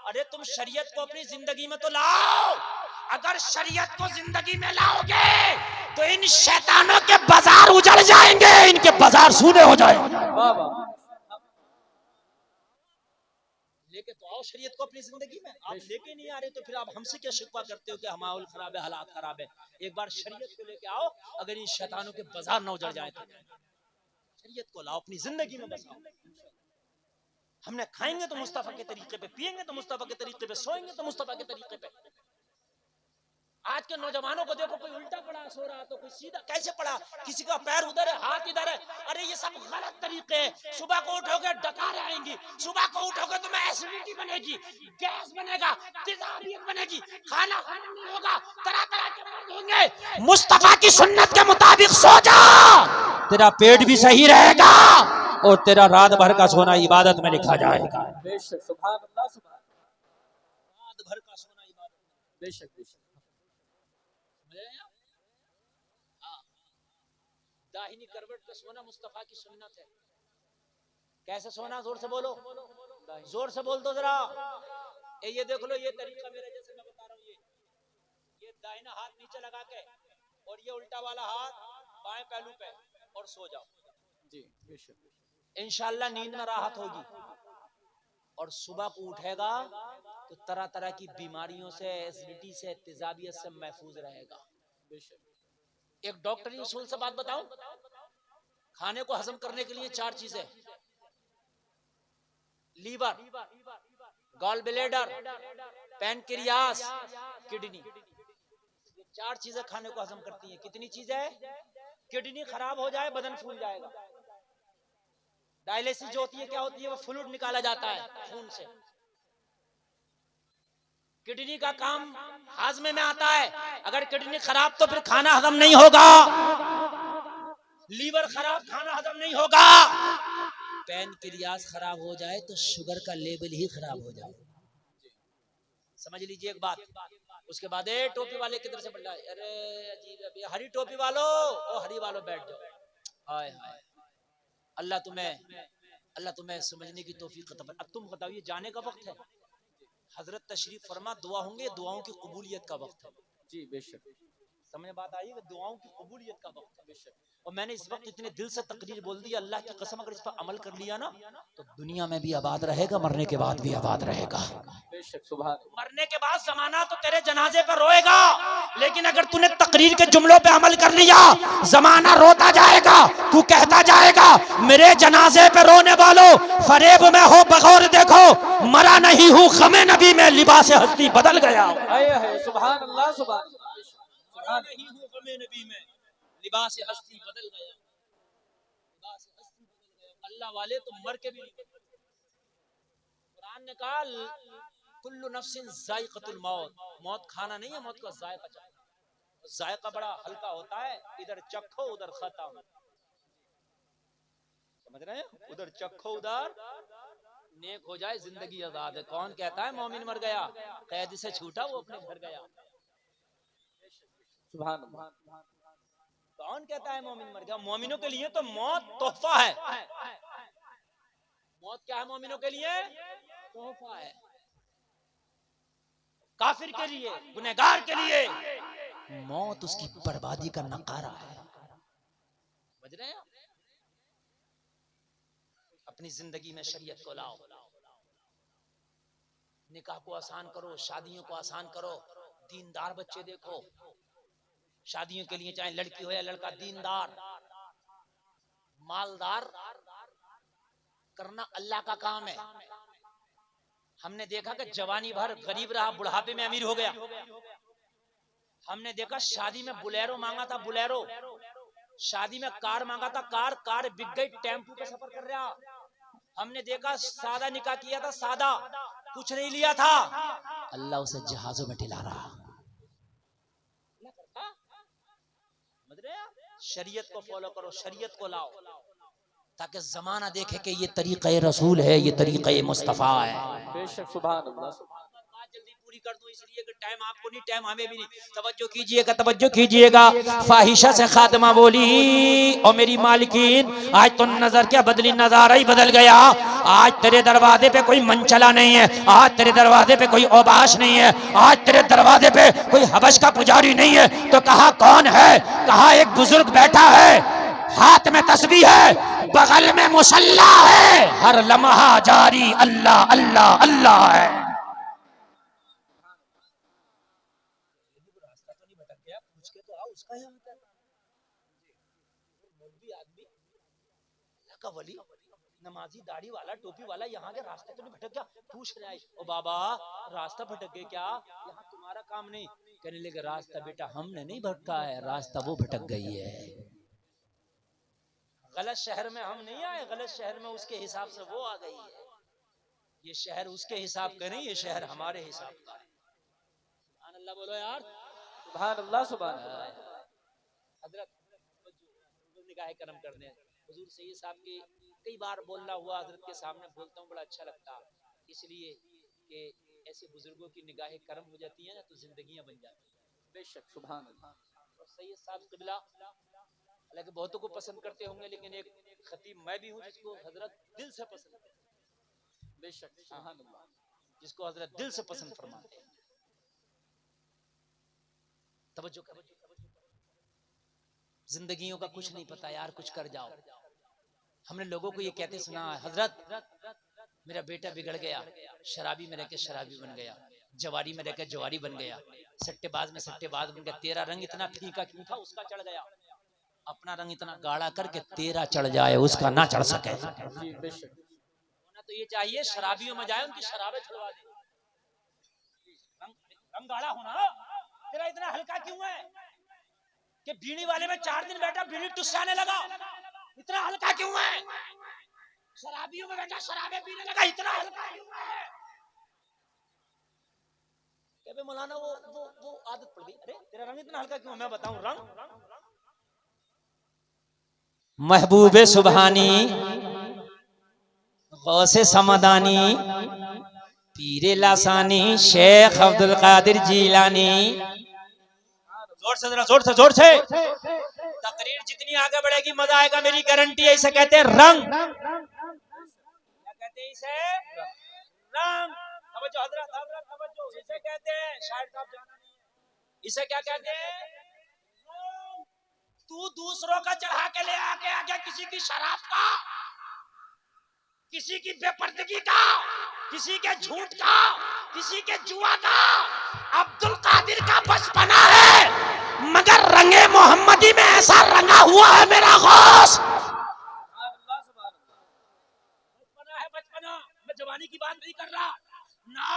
अरे तुम शरीयत को अपनी जिंदगी में तो लाओ। अगर शरीयत को जिंदगी में लाओगे तो इन शैतानों के बाजार उजड़ जाएंगे, इनके बाजार सूने हो जाएंगे। वाह वाह। लेके तो आओ शरीयत को अपनी जिंदगी में। आप लेके नहीं आ रहे तो फिर आप हमसे क्या शिकवा करते हो कि माहौल खराब है, हालात खराब है। एक बार शरीयत को लेके आओ, अगर इन शैतानों के बाजार न उजड़ जाए तो शरीयत को लाओ, अपनी जिंदगी में बसाओ। हमने खाएंगे तो मुस्तफा के तरीके पे, पिएंगे तो मुस्तफा के तरीके पे, सोएंगे तो मुस्तफा के तरीके पे। आज के नौजवानों को देखो, कोई उल्टा पड़ा सो रहा तो कोई सीधा कैसे पड़ा, किसी का पैर उधर है हाथ इधर है। अरे ये सब गलत तरीके हैं। सुबह को उठोगे डकार आएंगी, सुबह को उठोगे तो मैं एसिडिटी बनेगी, गैस बनेगा, तेजाबियत बनेगी, खाना खाना नहीं होगा, तरह तरह के मर्ज होंगे। मुस्तफा की सुन्नत के मुताबिक सो जा, तेरा पेट भी सही रहेगा और तेरा रात भर का सोना इबादत में लिखा जाएगा। बेशक सुभान अल्लाह, सुभान। रात भर का सोना इबादत। बेशक बेशक। दाहिनी करवट पे सोना मुस्तफा की सुन्नत है। कैसे सोना? जोर से बोलो, जोर से बोल दो जरा। ये देख लो, ये तरीका मेरे जैसे मैं बता रहा हूँ। ये दाहिना हाथ नीचे लगा के और ये उल्टा वाला हाथ बाएं पहलू पे और सो जाओ जी। इंशाल्लाह नींद में राहत होगी। और सुबह को उठेगा तो तरह तरह की बीमारियों से, एसिडिटी से, तेजाबियत से महफूज रहेगा। एक डॉक्टरी उसूल से बात बताऊं, खाने को हजम करने के लिए 4 चीजें: liver, gall bladder, pancreas, kidney. ये 4 चीजें खाने को हजम करती हैं। कितनी चीजें? किडनी खराब हो जाए बदन फूल जाएगा। डायलिसिस जो होती है क्या होती है? वो फ्लूइड निकाला जाता है खून से। किडनी का काम हाजमे में आता है। अगर किडनी खराब तो फिर खाना हजम नहीं होगा। लीवर खराब, खाना हजम नहीं होगा। पैनक्रियास खराब हो जाए तो शुगर का लेवल ही खराब हो जाए। समझ लीजिए एक बात। उसके बाद टोपी वाले किधर से बढ़ जाए, अरे अजीब, हरी टोपी वालों, ओ हरी वालों बैठ जाओ। हाय हाय, अल्लाह तुम्हें समझने की तौफीक अता फरमाए। अब तुम बताओ, ये जाने का वक्त है। हजरत तशरीफ फरमा, दुआ होंगे, दुआओं की कबूलियत का वक्त है। जी बेशक। समझ बात आई कि दुआओं की कबूलियत का वक्त है। बेशक। और मैंने इस वक्त इतने दिल से तकरीर बोल दी, अल्लाह की कसम, अगर इस पर अमल कर लिया ना तो दुनिया में भी आबाद रहेगा, मरने के बाद भी आबाद रहेगा। बेशक सुभान। मरने के बाद जमाना तो तेरे जनाजे पर रोएगा, लेकिन अगर तूने तकरीर के जुमलों पे अमल कर लिया, जमाना रोता जाएगा, तू कहता जाएगा मेरे जनाजे पे रोने वालों, फरेब में हो बगौर देखो, मरा नहीं हूँ गमे नबी में, लिबास हस्ती बदल गया। सुभान अल्लाह, सुभान। नहीं हूँ गमे नबी में, लिबास हस्ती बदल गया। लिबास हस्ती बदल गया। अल्लाह वाले तो मर के भी नहीं बदल। कुरान ने कहा कुल्लु नफ्सिन जायक़तुल मौत, मौत खाना नहीं है, मौत का जायका चाहिए। जायका बड़ा हल्का होता है, इधर चखो उधर खत्म। समझ रहे हैं? उधर चखो उधर नेक हो जाए, जिंदगी आजाद है। कौन कहता है मोमिन मर गया? कैद से छूटा वो अपने घर गया। सुभान। कौन कहता है मोमिन मर गया? मोमिनों के लिए तो मौत तोहफा है। मौत क्या है मोमिनों के लिए? तोहफा है। काफिर के लिए, गुनहगार के लिए मौत उसकी बर्बादी का नकारा है। समझ रहे हैं? अपनी जिंदगी में शरीयत को लाओ, निकाह को आसान करो, शादियों को आसान करो, दीनदार बच्चे देखो। शादियों के लिए चाहे लड़की हो या लड़का, दीनदार मालदार करना अल्लाह का काम है। हमने देखा कि जवानी भर गरीब रहा, बुढ़ापे में अमीर हो गया। हमने देखा शादी में बुलेरो मांगा था, बुलेरो। शादी में कार मांगा था, कार बिक गई, टेम्पू पे सफर कर रहा। हमने देखा सादा निकाह किया था, सादा, कुछ नहीं लिया था, अल्लाह उसे जहाजों में ढिला रहा। शरीयत को फॉलो करो, शरीयत को लाओ, ताकि जमाना देखे कि ये तरीक़े रसूल है, ये तरीक़े मुस्तफ़ा है। बेशक सुभान अल्लाह। जल्दी पूरी कर दूं, इसलिए कि टाइम आपको नहीं, टाइम हमें भी नहीं। तवज्जो कीजिएगा, तवज्जो कीजिएगा। फाहिशा से खातिमा बोली, और मेरी मालिकीन आज तो नजर क्या बदली, नजारा ही बदल गया। आज तेरे दरवाजे पे कोई मनचला नहीं है, आज तेरे दरवाजे पे कोई औबाश नहीं है, आज तेरे दरवाजे पे कोई हबश का पुजारी नहीं है। तो कहा कौन है? कहा एक बुजुर्ग बैठा है, हाथ में तस्बीह है, बगल में मुसल्ला है, हर लम्हा जारी अल्लाह अल्लाह अल्लाह है। रास्ता तो नहीं भटक गया, पूछ के तो आओ उसका है मौलवी आदमी, अल्लाह का वली, नमाजी, दाढ़ी वाला, टोपी वाला, यहाँ के रास्ते तो नहीं भटक गया? पूछ रहे हैं, ओ बाबा रास्ता भटक गया क्या? यहाँ तुम्हारा काम नहीं। कहने लगे रास्ता बेटा हमने नहीं भटका है, रास्ता वो भटक गई है। गलत शहर में हम नहीं आए, गलत शहर में उसके हिसाब से वो आ गई है। ये शहर उसके हिसाब का नहीं, ये शहर हमारे हिसाब का है। सुभान अल्लाह बोलो यार, सुभान अल्लाह, सुभान अल्लाह। हजरत निगाह करम करने हुजूर सैयद साहब की कई बार बोलना हुआ, हजरत के सामने बोलता हूँ, बड़ा अच्छा लगता, इसलिए कि ऐसे बुजुर्गों की निगाह करम हो जाती है ना तो जिंदगियां बन जाती हैं। बेशक, सुभान अल्लाह। और सैयद साहब क़िबला हालांकि बहुतों को पसंद करते होंगे, लेकिन एक खतीब मैं भी हूँ जिसको हजरत दिल से पसंद करते हैं। बेशक, सुभान अल्लाह। जिसको हजरत दिल से पसंद फरमाते हैं। तवज्जो करो, जिंदगियों का कुछ नहीं पता यार, कुछ कर जाओ। हमने लोगों को ये कहते सुना है, हजरत मेरा बेटा बिगड़ गया, शराबी में रहकर शराबी बन गया, जवारी में रहकर जवारी बन गया, सट्टेबाज में सट्टेबाज बन गया, तेरा रंग इतना फीका क्यों था उसका चढ़ गया, अपना रंग इतना गाढ़ा करके तेरा चढ़ जाए उसका ना चढ़ सके। जी बेशक। होना तो ये चाहिए शराबियों में जाए उनकी शराबें छुड़वा दे। रंग गाढ़ा होना, तेरा इतना हल्का क्यों है कि बीड़ी वाले में 4 दिन बैठा बीड़ी टुस्साने लगा, इतना हल्का क्यों है? शराबियों में बैठा शराबे पीने लगा, इतना हल्का क्यों है? कहते मौलाना वो आदत पड़ गई। अरे तेरा रंग इतना हल्का क्यों? मैं बताऊं रंग। महबूबे सुबहानी, गौसे समदानी, पीरे लासानी, शेख अब्दुल कादिर जीलानी। जोर से जरा, जोर से जोर से। तकरीर जितनी आगे बढ़ेगी मजा आएगा, मेरी गारंटी है। इसे कहते हैं रंग। क्या कहते हैं इसे? रंग। तवज्जो हजरत, हजरत तवज्जो। इसे कहते हैं, शायद साहब जाना नहीं है, इसे क्या कहते हैं? तू दूसरों का चढ़ा के ले आके आगे किसी की शराब का, किसी की बेपर्दगी का, किसी के झूठ का, किसी के जुआ का। अब्दुल कादिर का बचपना है, मगर रंगे मोहम्मदी में ऐसा रंगा हुआ है मेरा गौस। बचपना है, बचपना। मैं जवानी की बात नहीं कर रहा ना,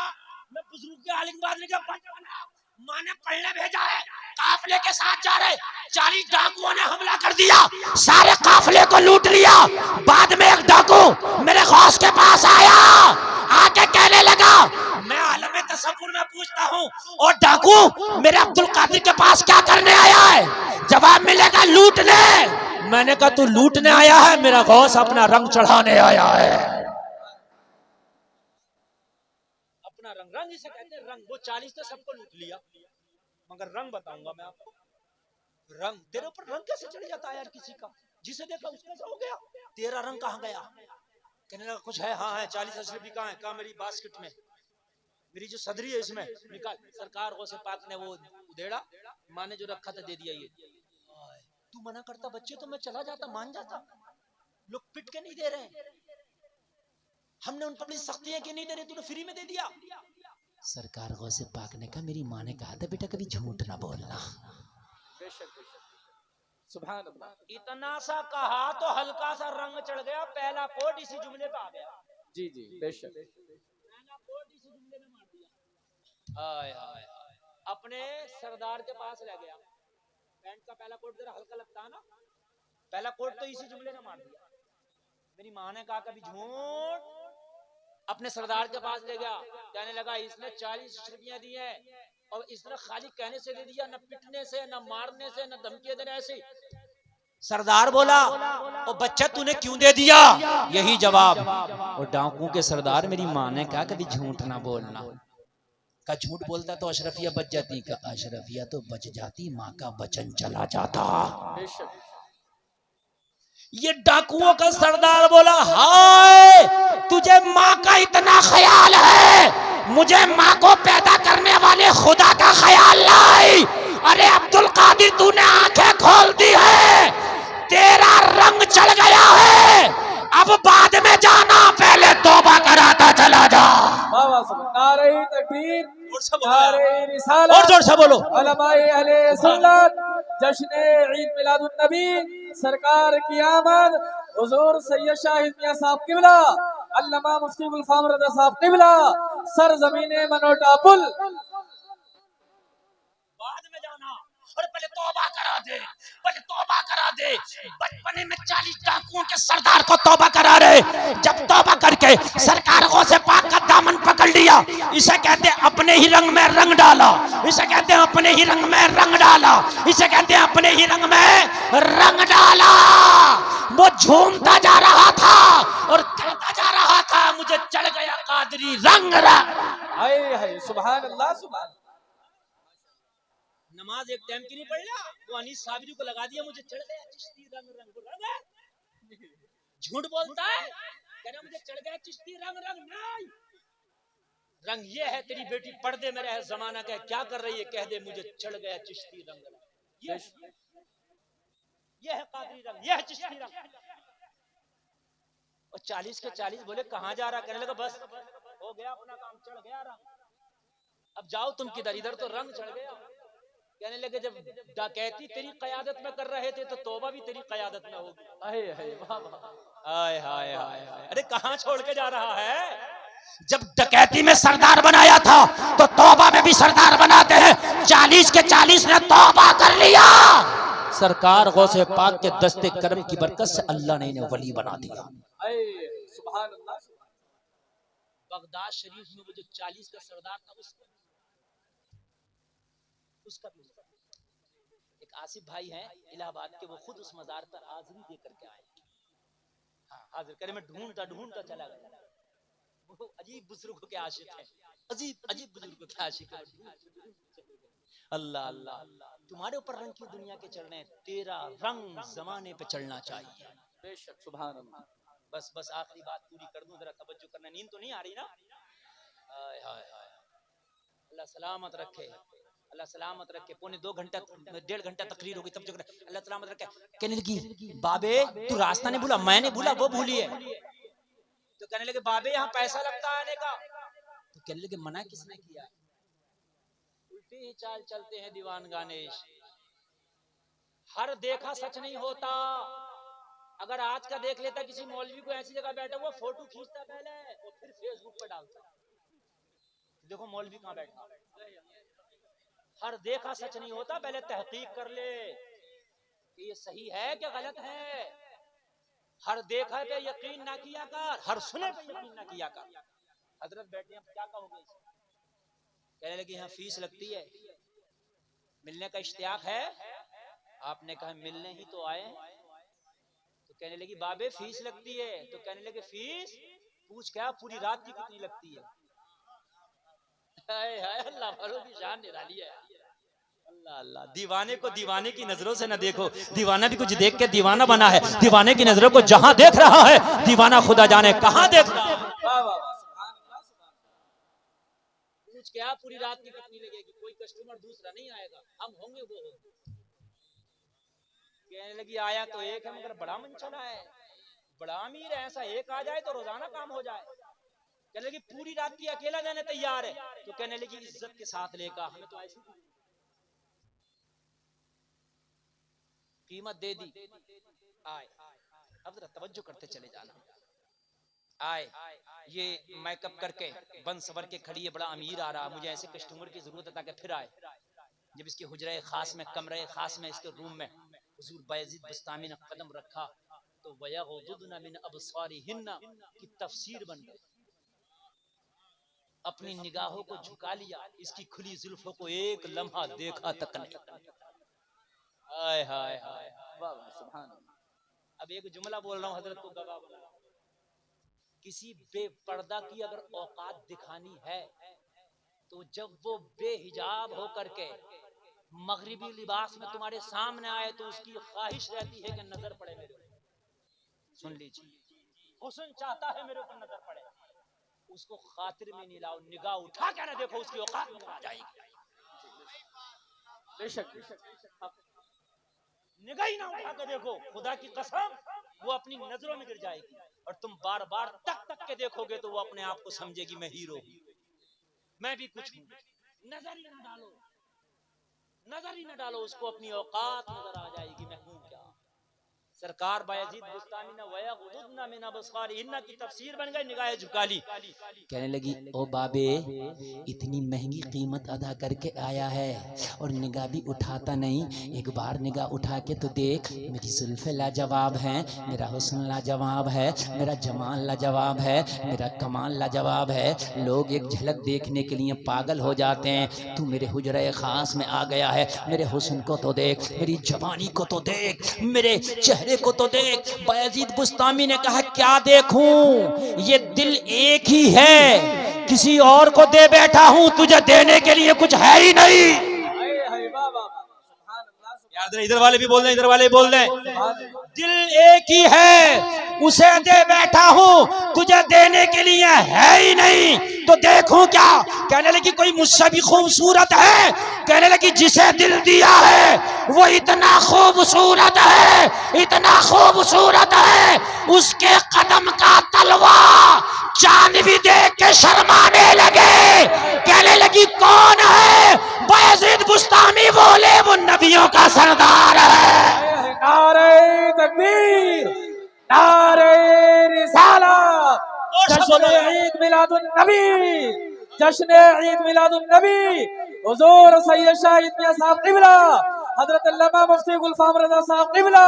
मैं बुजुर्ग के आलिम बात नहीं कर रहा। माँ ने पढ़ने भेजा है, काफिले के साथ जा रहे, 40 डाकुओं ने हमला कर दिया, सारे काफिले को लूट लिया। बाद में एक डाकू मेरे गौस के पास आया, आके कहने लगा, मैं आलम तसव्वुर में पूछता हूँ, और डाकू मेरे अब्दुल कादिर के पास क्या करने आया है? जवाब मिलेगा लूटने। मैंने कहा तू लूटने आया है, मेरा गौस अपना रंग चढ़ाने आया है। रंग इसे कहते हैं, रंग। वो 40 तो सबको लूट लिया, मगर रंग बताऊंगा मैं आपको। रंग तेरे ऊपर रंग कैसे चढ़ जाता है यार किसी का? जिसे देखा उसका सा हो गया, तेरा रंग कहाँ गया? कहने लगा कुछ है, हाँ है, 40 अशरफी कहाँ है? कहा मेरी बास्केट में, मेरी जो सदरी है इसमें निकाल। सरकार गौसे पाक ने वो उधेड़ा, माँ ने जो रखा था दे दिया। ये तू मना करता बच्चे तो मैं चला जाता, मान जाता। लोग पिट के नहीं दे रहे, हमने उन पर बड़ी सख्तियां की नहीं दे रहे, तूने फ्री में दे दिया। सरकार गौसे पाक ने कहा, मेरी माँ ने कहा था बेटा कभी झूठ ना बोलना। सुभान अल्लाह। इतना सा कहा तो हल्का सा रंग चढ़ गया, पहला कोट इसी जुमले पे आ गया। जी जी बेशक। पहला कोट इसी जुमले में मार दिया। हाय हाय हाय। अपने सरदार के पास ले गया, पैंट का पहला कोट जरा हल्का लगता है ना, पहला कोट तो इसी जुमले ने मार दिया। मेरी माँ ने कहा कभी झूठ, अपने सरदार के पास ले गया, कहने लगा इसने 40 रुपया दी है, और इसने खाली कहने से दे दिया, न पिटने से, न मारने से, न धमकी देने से। सरदार बोला, ओ बच्चा तूने क्यों दे दिया? यही जवाब। और डाकुओं के सरदार, मेरी माँ ने कहा कभी झूठ ना बोलना। का झूठ बोलता तो अशरफिया बच जाती, का अशरफिया तो बच जाती, माँ का वचन चला जाता। बेशक। ये डाकुओं का सरदार बोला, हाय तुझे माँ का इतना ख्याल है, मुझे माँ को पैदा करने वाले खुदा का ख्याल नहीं। अरे अब्दुल कादिर तूने आंखें खोल दी है, तेरा रंग चढ़ गया है, अब बाद में जाना, पहले तौबा कराता चला जा। वाह नारे तकबीर, जोर से बोलो नारे यार, रिसालत, और जोर से बोलो। उलमाए अहले सुन्नत, जश्न ईद मिलादुन नबी, सरकार की आमद, हुजूर सैयद शाहिद मियां साहब किबला, अल्लामा मुफ्ती गुलफाम रजा साहब किबला, सरजमीने मनोटा पुल। बाद में जाना, और पहले तौबा करा दे, पहले तौबा करा दे। बचपने में 40 डाकुओं के सरदार को तौबा करा रहे, जब तौबा करके सरकार गौसे पाक का दामन पकड़ लिया, इसे कहते हैं अपने ही रंग में रंग डाला, इसे कहते हैं अपने ही रंग में रंग डाला, इसे कहते हैं अपने ही रंग में रंग डाला। वो झूमता जा रहा था और कहता जा रहा था, मुझे चढ़ गया कादरी रंग रंग। हाय हाय, सुभान अल्लाह, सुभान। नमाज एक टाइम की नहीं पढ़ लिया, वो अनीस साबिरी को लगा दिया, मुझे चढ़ गया चिश्ती रंग रंग। वो रंग है, झूठ बोलता है, कह रहा मुझे चढ़ गया चिश्ती रंग रंग। नहीं, रंग ये है, तेरी बेटी पर्दे में रहे, जमाना का क्या कर रही है, कह दे मुझे चढ़ गया चिश्ती रंग रंग। ये है कादरी रंग, ये है चिश्ती रंग। और 40 के 40 बोले कहां जा रहा, कहने लगा बस हो गया अपना काम, चढ़ गया रंग, अब जाओ तुम किधर, इधर तो रंग चढ़ गया। कहने लगे जब डकैती तेरी कयादत में कर रहे थे तो तौबा भी तेरी कयादत में होगी। हाय हाय, वाह वाह, हाय हाय हाय हाय, अरे कहां छोड़ के जा रहा है। जब डकैती में सरदार बनाया था तो तौबा में भी सरदार बनाते हैं। 40 के 40 ने तौबा कर लिया, सरकार गौसे पाक के दस्ते करम की बरकत से अल्लाह ने इन्हें वली बना दिया। हाय, सुभान अल्लाह, सुभान। बगदाद शरीफ में वो जो 40 का सरदार था, उसका भी एक आसिफ भाई हैं इलाहाबाद के, वो खुद उस मजार पर हाजिरी दे करके आए। हाँ, हाजिर करे, मैं ढूंढता ढूंढता चला गया। वो अजीब बुजुर्गों के आशिक हैं, अजीब अजीब बुजुर्गों के आशिक हैं। अल्लाह अल्लाह अल्लाह, तुम्हारे ऊपर रंग की दुनिया के चढ़ने, तेरा रंग जमाने पे चढ़ना चाहिए। बेशक, सुभान अल्लाह। बस बस आखिरी बात पूरी कर दूं, जरा तवज्जो करना, नींद तो नहीं आ रही ना। हाय हाय हाय, अल्लाह सलामत रखे, अल्लाह सलामत रखे। पौने 2 घंटा 1.5 घंटा तकरीर होगी तब जो अल्लाह सलामत रखे। कहने लगी बाबे तू रास्ता नहीं भूला, मैंने भूला, वो भूली है। तो कहने लगे बाबे यहाँ पैसा लगता है आने का। तो कहने लगे मना किसने किया, उल्टी ही चाल चलते हैं दीवान गानेश। हर देखा सच नहीं होता, अगर आज का देख लेता किसी मौलवी को ऐसी जगह बैठा हुआ, फोटो खींचता पहले और फिर फेसबुक पर डालता, देखो मौलवी कहाँ बैठा। हर देखा सच नहीं होता, पहले तहकीक कर ले कि ये सही है क्या गलत है। हर देखा पे यकीन ना किया कर, हर सुने पे यकीन ना किया कर। हजरत बैठे, हम क्या कहोगे। कहने लगे यहाँ फीस लगती है, मिलने का इश्तियाक है। आपने कहा मिलने ही तो आए। तो कहने लगी बाबे फीस लगती है। तो कहने लगे फीस पूछ क्या, पूरी रात की कितनी लगती है। हाय हाय, अल्लाह वालों की शान निराली है। अल्लाह अल्लाह, दीवाने को दीवाने की नजरों से न देखो, दीवाना भी कुछ देख के दीवाना बना है। दीवाने की नजरों को जहां देख रहा है, दीवाना खुदा जाने कहां देख रहा है। पूछ क्या पूरी रात की कितनी लगेगी, कोई कस्टमर दूसरा नहीं आएगा, हम होंगे वो होंगे। कहने लगी आया तो एक है मगर बड़ा मन चला है, बड़ा अमीर है, ऐसा एक आ जाए तो रोजाना काम हो जाए। कहने लगी पूरी रात की अकेला जाने तैयार है। तो कहने लगी इज्जत के साथ लेकर, हमें तो ऐसी कीमत दे दी। आए, अब जरा तवज्जो करते चले जाना। आए, ये मेकअप करके बन सवर के खड़ी है, बड़ा अमीर आ रहा, मुझे ऐसे कस्टमर की जरूरत है ताकि फिर आए। जब इसके हुजरे खास में, कमरे खास में, इसके रूम में हुजूर बायजीद बस्तामी ने कदम रखा तो वयगुदुना मिन अबसारिहिन्ना की तफसीर बन गई। अपनी निगाहों को झुका लिया, इसकी खुली जुल्फों को एक लम्हा देखा तक नहीं। हाय हाय हाय, वाह वाह, सुभान अल्लाह। अब एक जुमला बोल रहा हूँ, हजरत को गवाह बना। किसी बेपर्दा की अगर औकात दिखानी है तो जब वो बेहिजाब होकर के मगरिबी लिबास में तुम्हारे सामने आए तो उसकी ख्वाहिश रहती है कि नजर पड़े मेरे ऊपर। सुन लीजिए, हुस्न चाहता है मेरे ऊपर नजर पड़े, उसको खातिर में नहीं लाओ, निगाह उठा के ना देखो, उसकी औकात में आ जाएगी। बेशक निगाह ही ना उठा के देखो, खुदा की कसम वो अपनी नजरों में गिर जाएगी। और तुम बार बार तक के देखोगे तो वो अपने आप को समझेगी मैं हीरो हूं, मैं भी कुछ हूं। नजर ही ना डालो, नजर ही ना डालो, उसको अपनी औकात नजर आ जाएगी मैं हूं क्या। सरकार बायजीद बुस्तामी ने वयगुद्दुना मिन अबसारिहिन्ना की तफसीर बन गई, निगाहें झुका ली। कहने लगी ओ बाबे, इतनी महंगी कीमत अदा करके आया है और निगाह भी उठाता नहीं। एक बार निगाह उठा के तो देख, मेरी जुल्फे लाजवाब हैं, मेरा हुस्न लाजवाब है, मेरा जमाल लाजवाब है, मेरा कमाल लाजवाब है। लोग एक झलक देखने के लिए पागल हो जाते हैं। तू मेरे हुजरे खास में आ गया है, मेरे हुस्न को तो देख, मेरी जवानी को तो देख, मेरे चेहरे को तो देख। बायजीद बुस्तामी ने कहा क्या देखूं, ये दिल एक ही है, किसी और को दे बैठा हूं, तुझे देने के लिए कुछ है ही नहीं। यार इधर वाले भी बोल रहे हैं, इधर वाले भी बोल रहे हैं, दिल एक ही है, उसे दे बैठा हूं, तुझे देने के लिए है ही नहीं, तो देखूं क्या। कहने लगी कोई मुझसे भी खूबसूरत है। कहने लगी जिसे दिल दिया है वो इतना खूबसूरत है, इतना खूबसूरत है, उसके कदम का तलवा चांद भी देख के शर्माने लगे। कहने लगी कौन है। बायजीद बुस्तामी बोले वो नबियों का सरदार है। नारे तकबीर, नारे रिसालत, जश्न ईद मिलादुन नबी, जश्न ईद मिलादुन नबी, हुजूर सैयद शाहिद मियां साहब क़िबला, हजरत अल्लामा मुफ्ती गुलफाम रज़ा साहब क़िबला,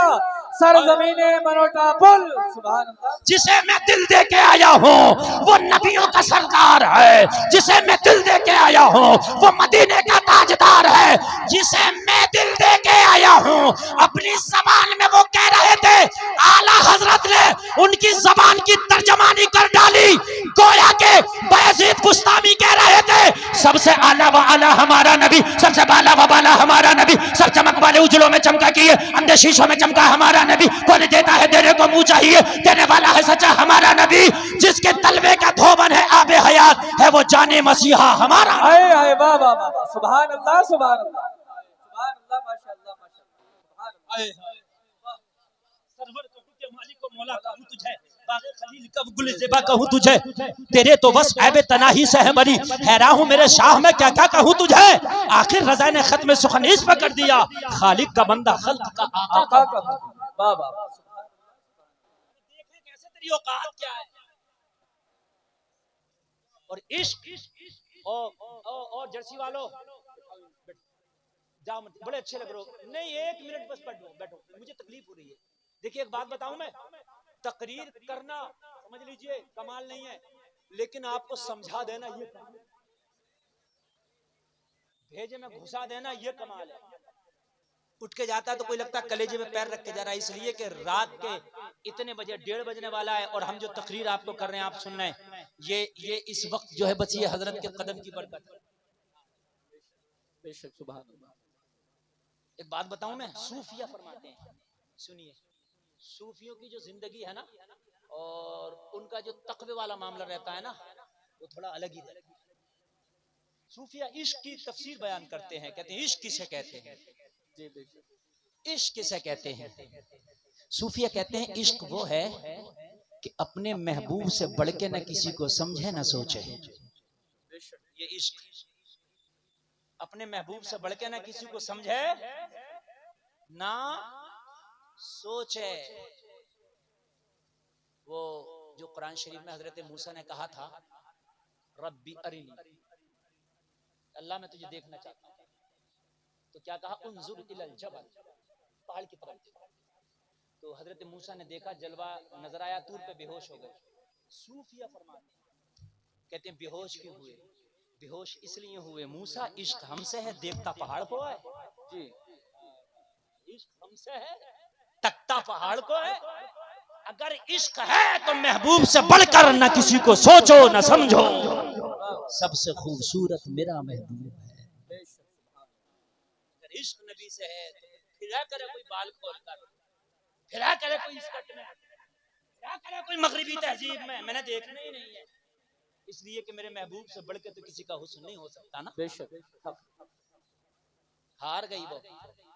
सरज़मीने मनोटा पुल। सुभान अल्लाह। जिसे मैं दिल दे के आया हूँ वो नबियों का सरदार है, जिसे मैं दिल दे के आया हूँ वो मदीने का ताजदार है, जिसे मैं दिल दे के आया हूँ। अपनी जबान में वो कह रहे थे, आला हजरत ने उनकी जबान की तर्जमानी कर डाली। गोया के बायजीद बुस्तामी कह रहे थे सबसे आला व आला हमारा नबी, सबसे बाला व बाला हमारा नबी, सब चमक वाले उजलों में चमका किए, अंधे शीशों में चमका हमारा नबी। कौन देता है देने को मुंह चाहिए, देने वाला है सच्चा हमारा नबी, जिसके तलवे का धोबन है आबे हयात है वो जाने मसीहा हमारा। हाय हाय वाह वाह वाह, सुभान अल्लाह सुभान अल्लाह सुभान अल्लाह, माशाअल्लाह माशाअल्लाह, सुभान अल्लाह। सरवर के मालिक को मौला कहूं तुझे, बाग़े खलील कब गुल ज़ेबा कहूं तुझे, तेरे तो बस ऐबे तनाही से है बरी, हैरान हूं मेरे शाह में क्या क्या कहूं तुझे। आखिर रज़ा ने खत्म सुखनीस पर कर दिया, खालिक का बंदा खल्क का आका का। वाह वाह वाह, देखें कैसे तेरी औकात क्या है। और इश्क और जर्सी वालों जाओ, बड़े अच्छे लग रहे हो। नहीं, एक मिनट बस बैठो बैठो, मुझे तकलीफ हो रही है। देखिए एक बात बताऊं मैं, तकरीर करना समझ लीजिए कमाल नहीं है, लेकिन आपको समझा देना ये कमाल है, भेजे में घुसा देना ये कमाल है। उठ के जाता है तो कोई लगता है कलेजे में पैर रख के जा रहा है, इसलिए कि रात के इतने बजे 1:30 बजने वाला है और हम जो तकरीर आपको कर रहे हैं, आप सुन रहे हैं, ये इस वक्त जो है बस ये हजरत के कदम की बरकत है। बेशक सुभान अल्लाह। एक बात बताऊं मैं, सूफिया फरमाते हैं, सुनिए, सूफियों की जो जिंदगी है ना और उनका जो तकवे वाला मामला रहता है ना, वो थोड़ा अलग ही रहता है। सूफिया इश्क की तफसीर बयान करते हैं, कहते हैं इश्क किसे कहते हैं, इश्क किसे कहते हैं। सूफिया कहते हैं इश्क वो है कि अपने महबूब से बढ़ के न किसी को समझे न सोचे। ये इश्क, अपने महबूब से बढ़ के न किसी को समझे ना सोचे। वो जो कुरान शरीफ में हजरत मूसा ने कहा था, रब्बी अरिनी, अल्लाह मैं तुझे देखना चाहता हूं, तो क्या कहा, उन्जुर इलल जबल, पहाड़ की तरफ। तो हजरत मूसा ने देखा, जलवा नजर आया, तूर पे बेहोश हो गए। सूफिया फरमाते हैं, कहते हैं बेहोश क्यों हुए, बेहोश इसलिए हुए, मूसा इश्क हमसे है, देखता पहाड़ को है जी, इश्क हमसे है, तकता पहाड़ को है। अगर इश्क है तो महबूब से बढ़कर न किसी को सोचो न समझो, सबसे खूबसूरत मेरा महबूब है। अगर इश्क नबी से है तो फिरा करे कोई बाल खोल कर, फिरा करे कोई स्कर्ट में, फिरा करे कोई मगरिबी तहजीब में, मैंने देखना ही नहीं है। इसलिए कि मेरे महबूब से बढ़ के तो किसी का हुस्न नहीं हो सकता ना। बेशक हार गई वो,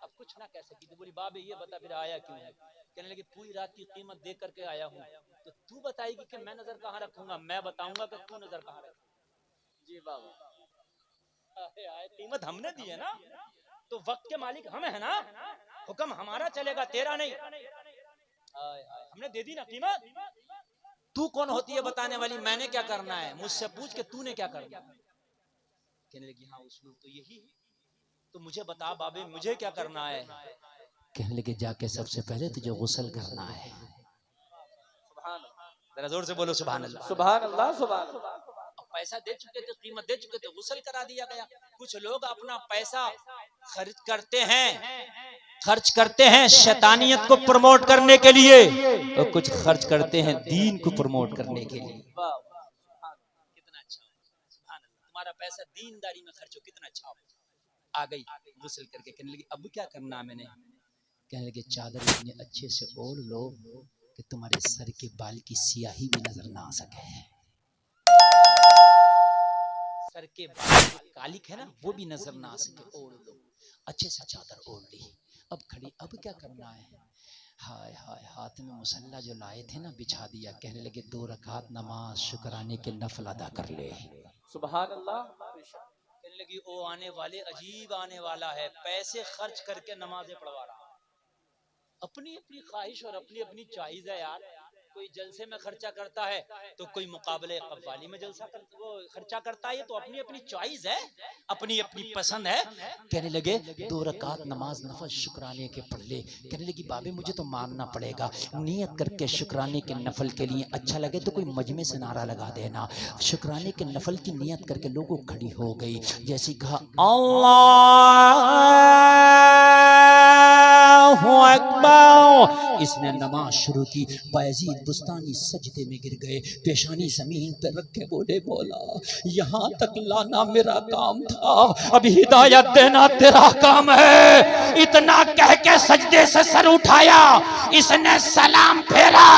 अब कुछ ना कह सकी। तो बोली बाबे ये बता फिर आया क्यों है? कहने लगी पूरी रात की कीमत दे करके आया हूँ, तो तू बताएगी कि मैं नजर कहाँ रखूंगा, मैं बताऊंगा कि तू नजर कहाँ रखूंगा। जी बाबा, कीमत हमने दी है ना, तो वक्त के मालिक हम है ना, हुक्म हमारा चलेगा तेरा नहीं। हमने दे दी ना कीमत। तू कौन होती है बताने वाली, मैंने क्या करना है, मुझसे पूछ के तूने क्या करना। कहने लगी हाँ उसमें तो यही है, तो मुझे बता बाबे मुझे क्या करना है। कहने लगे जाके सबसे पहले तुझे गुस्ल करना है। जरा जोर से बोलो सुभान अल्लाह। सुभान अल्लाह, सुभान अल्लाह। पैसा दे चुके थे, कीमत दे चुके थे, गुस्ल करा दिया गया। कुछ लोग अपना पैसा खर्च करते हैं शैतानियत को प्रमोट करने के लिए, और कुछ खर्च करते हैं दीन को प्रमोट करने के लिए। कितना अच्छा हो, तुम्हारा पैसा दीनदारी में खर्च हो, कितना अच्छा हो। आ गई गुस्ल करके, कहने लगी अब क्या करना मैंने। कहने लगे चादर इतने अच्छे से ओढ़ लो कि तुम्हारे सर के बाल की स्याही भी नजर ना आ सके। सर के बाल जो कालिक है ना वो भी नजर ना आ सके, ओढ़ लो। अच्छे से चादर ओढ़ ली, अब खड़ी, अब क्या करना है। हाय हाय, हाथ में मुसल्ला जो लाए थे ना बिछा दिया। कहने लगे 2 रकात नमाज शुक्राने के नफल अदा कर ले। सुभान अल्लाह। कहने लगी ओ आने वाले अजीब आने वाला है, पैसे खर्च करके नमाजें पढ़वा रहा। अपनी अपनी ख्वाहिश और अपनी अपनी चॉइस है यार। कोई जलसे में खर्चा करता है तो कोई मुकाबले कव्वाली में वो खर्चा करता है, ये तो अपनी अपनी चॉइस है, अपनी अपनी पसंद है। कहने लगे 2 रकात नमाज नफल शुक्राने के पढ़ ले। कहने लगी बाबे मुझे तो मानना पड़ेगा, नियत करके शुक्राने के नफल के लिए, अच्छा लगे तो कोई मजमे से नारा लगा देना। शुक्राने के नफल की नियत करके लोगों खड़ी हो गई, जैसी कहा अल्लाहु अकबर, इसने नमाज शुरू की। बायजीद बुस्तानी सजदे में गिर गए, पेशानी जमीन पर रखे बोले बोला यहाँ तक लाना मेरा काम था, अब हिदायत देना तेरा काम है। इतना कह के सजदे से सर उठाया, इसने सलाम फेरा।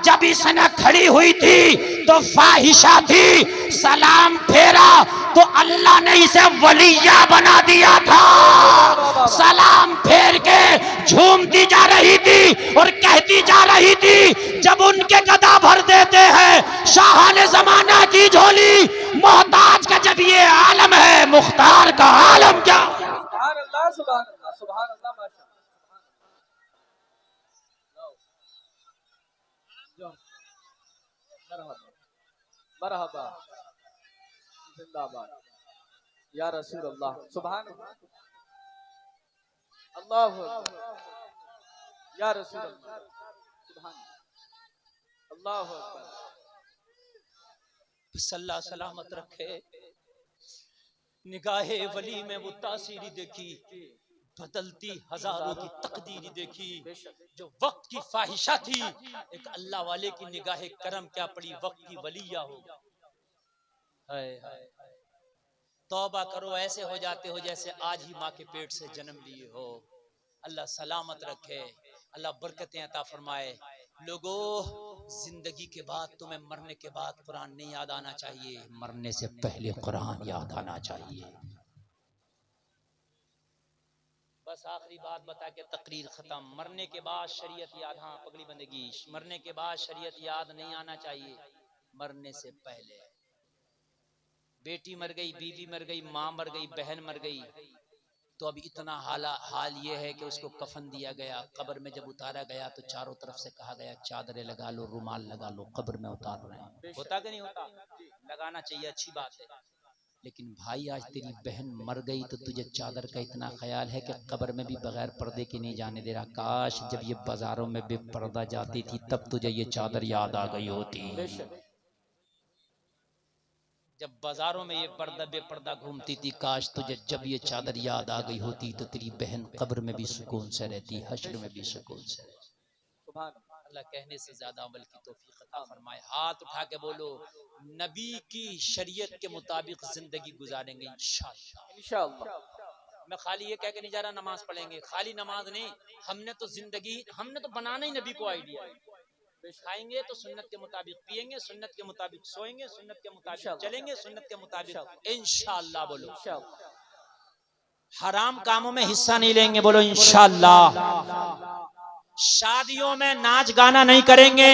जब इसने खड़ी हुई थी तो फाहिशा थी, सलाम फेरा तो अल्लाह ने इसे वलिया बना दिया था। सलाम फेर के झूमती जा रही थी और कहती जा रही थी जब उनके गदा भर देते हैं शाहाने जमाना की झोली, मोहताज का जब ये आलम है, मुख्तार का आलम क्या। सुभान अल्लाह, सुभान अल्लाह, सुभान अल्लाह, माशाअल्लाह। मरहबा, जिंदाबाद या रसूल अल्लाह। सुभान अल्लाह, अल्लाहु अकबर या रसूल अल्लाह। सुभान अल्लाहु अकबर। सल्ला सलामत रखे। निगाहे वली में वो तासीरी देखी, बदलती हजारों की तकदीरी देखी। जो वक्त की फाहिशा थी, एक अल्लाह वाले की निगाहे करम क्या पड़ी, वक्त की वलिया हो। हाय हाय, तौबा करो, ऐसे हो जाते हो जैसे आज ही माँ के पेट से जन्म लिए हो। अल्लाह सलामत रखे, अल्लाह बरकतें अता फरमाए। लोगों, जिंदगी के बाद तुम्हें मरने के बाद कुरान नहीं याद आना चाहिए, मरने से पहले कुरान याद आना चाहिए। बस आखिरी बात बता के तकरीर खत्म। मरने के बाद शरीयत याद, हाँ पगड़ी बंदेगी, मरने के बाद शरीयत याद नहीं आना चाहिए, मरने से पहले। बेटी मर गई, बीवी मर गई, माँ मर गई, बहन मर गई, तो अब इतना हाल ये है कि उसको कफन दिया गया। कब्र में जब उतारा गया तो चारों तरफ से कहा गया चादरें लगा लो, रुमाल लगा लो, कब्र में उतार रहे हैं। होता कि नहीं होता? लगाना चाहिए, अच्छी बात है। लेकिन भाई आज तेरी बहन मर गई तो तुझे चादर का इतना ख्याल है कि कब्र में भी बगैर पर्दे के नहीं जाने दे रहा। काश जब ये बाजारों में बेपर्दा जाती थी तब तुझे ये चादर याद आ गई होती। जब बाजारों में ये पर्दा बेपर्दा घूमती थी, काश तुझे जब ये चादर याद आ गई होती तो तेरी बहन कब्र में भी सुकून से रहती, हश्र में भी सुकून से रहती। अल्लाह कहने से ज्यादा अमल की तौफीक अता फरमाए। हाथ उठा के बोलो, नबी की शरीयत के मुताबिक जिंदगी गुजारेंगे इंशाअल्लाह। इंशाअल्लाह। मैं खाली ये कह के नहीं जा रहा नमाज पढ़ेंगे, खाली नमाज नहीं, हमने तो बनाना ही नबी को आइडिया है। खाएंगे तो सुन्नत के मुताबिक, पिएंगे सुन्नत के मुताबिक, सोएंगे सुन्नत के मुताबिक, चलेंगे सुन्नत के मुताबिक इंशाअल्लाह। बोलो हराम कामों में हिस्सा नहीं लेंगे, बोलो इंशाअल्लाह। शादियों में नाच गाना नहीं करेंगे,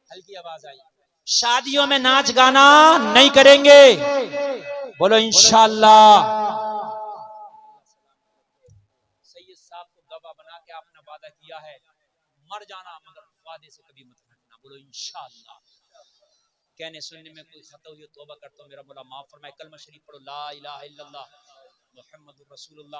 हल्की आवाज आई, शादियों में नाच गाना नहीं करेंगे, बोलो इंशाअल्लाह। सैयद साहब को गवाह बना के आपने वादा किया है, मर जाना मगर वादे से कभी मत हटना, बोलो इंशाअल्लाह। कहने सुनने में कोई खता हुई तौबा करता हूं, मेरा मौला माफ फरमाए। कलमा शरीफ पढ़ो, ला इलाहा इल्लल्लाह मुहम्मदुर रसूलुल्लाह।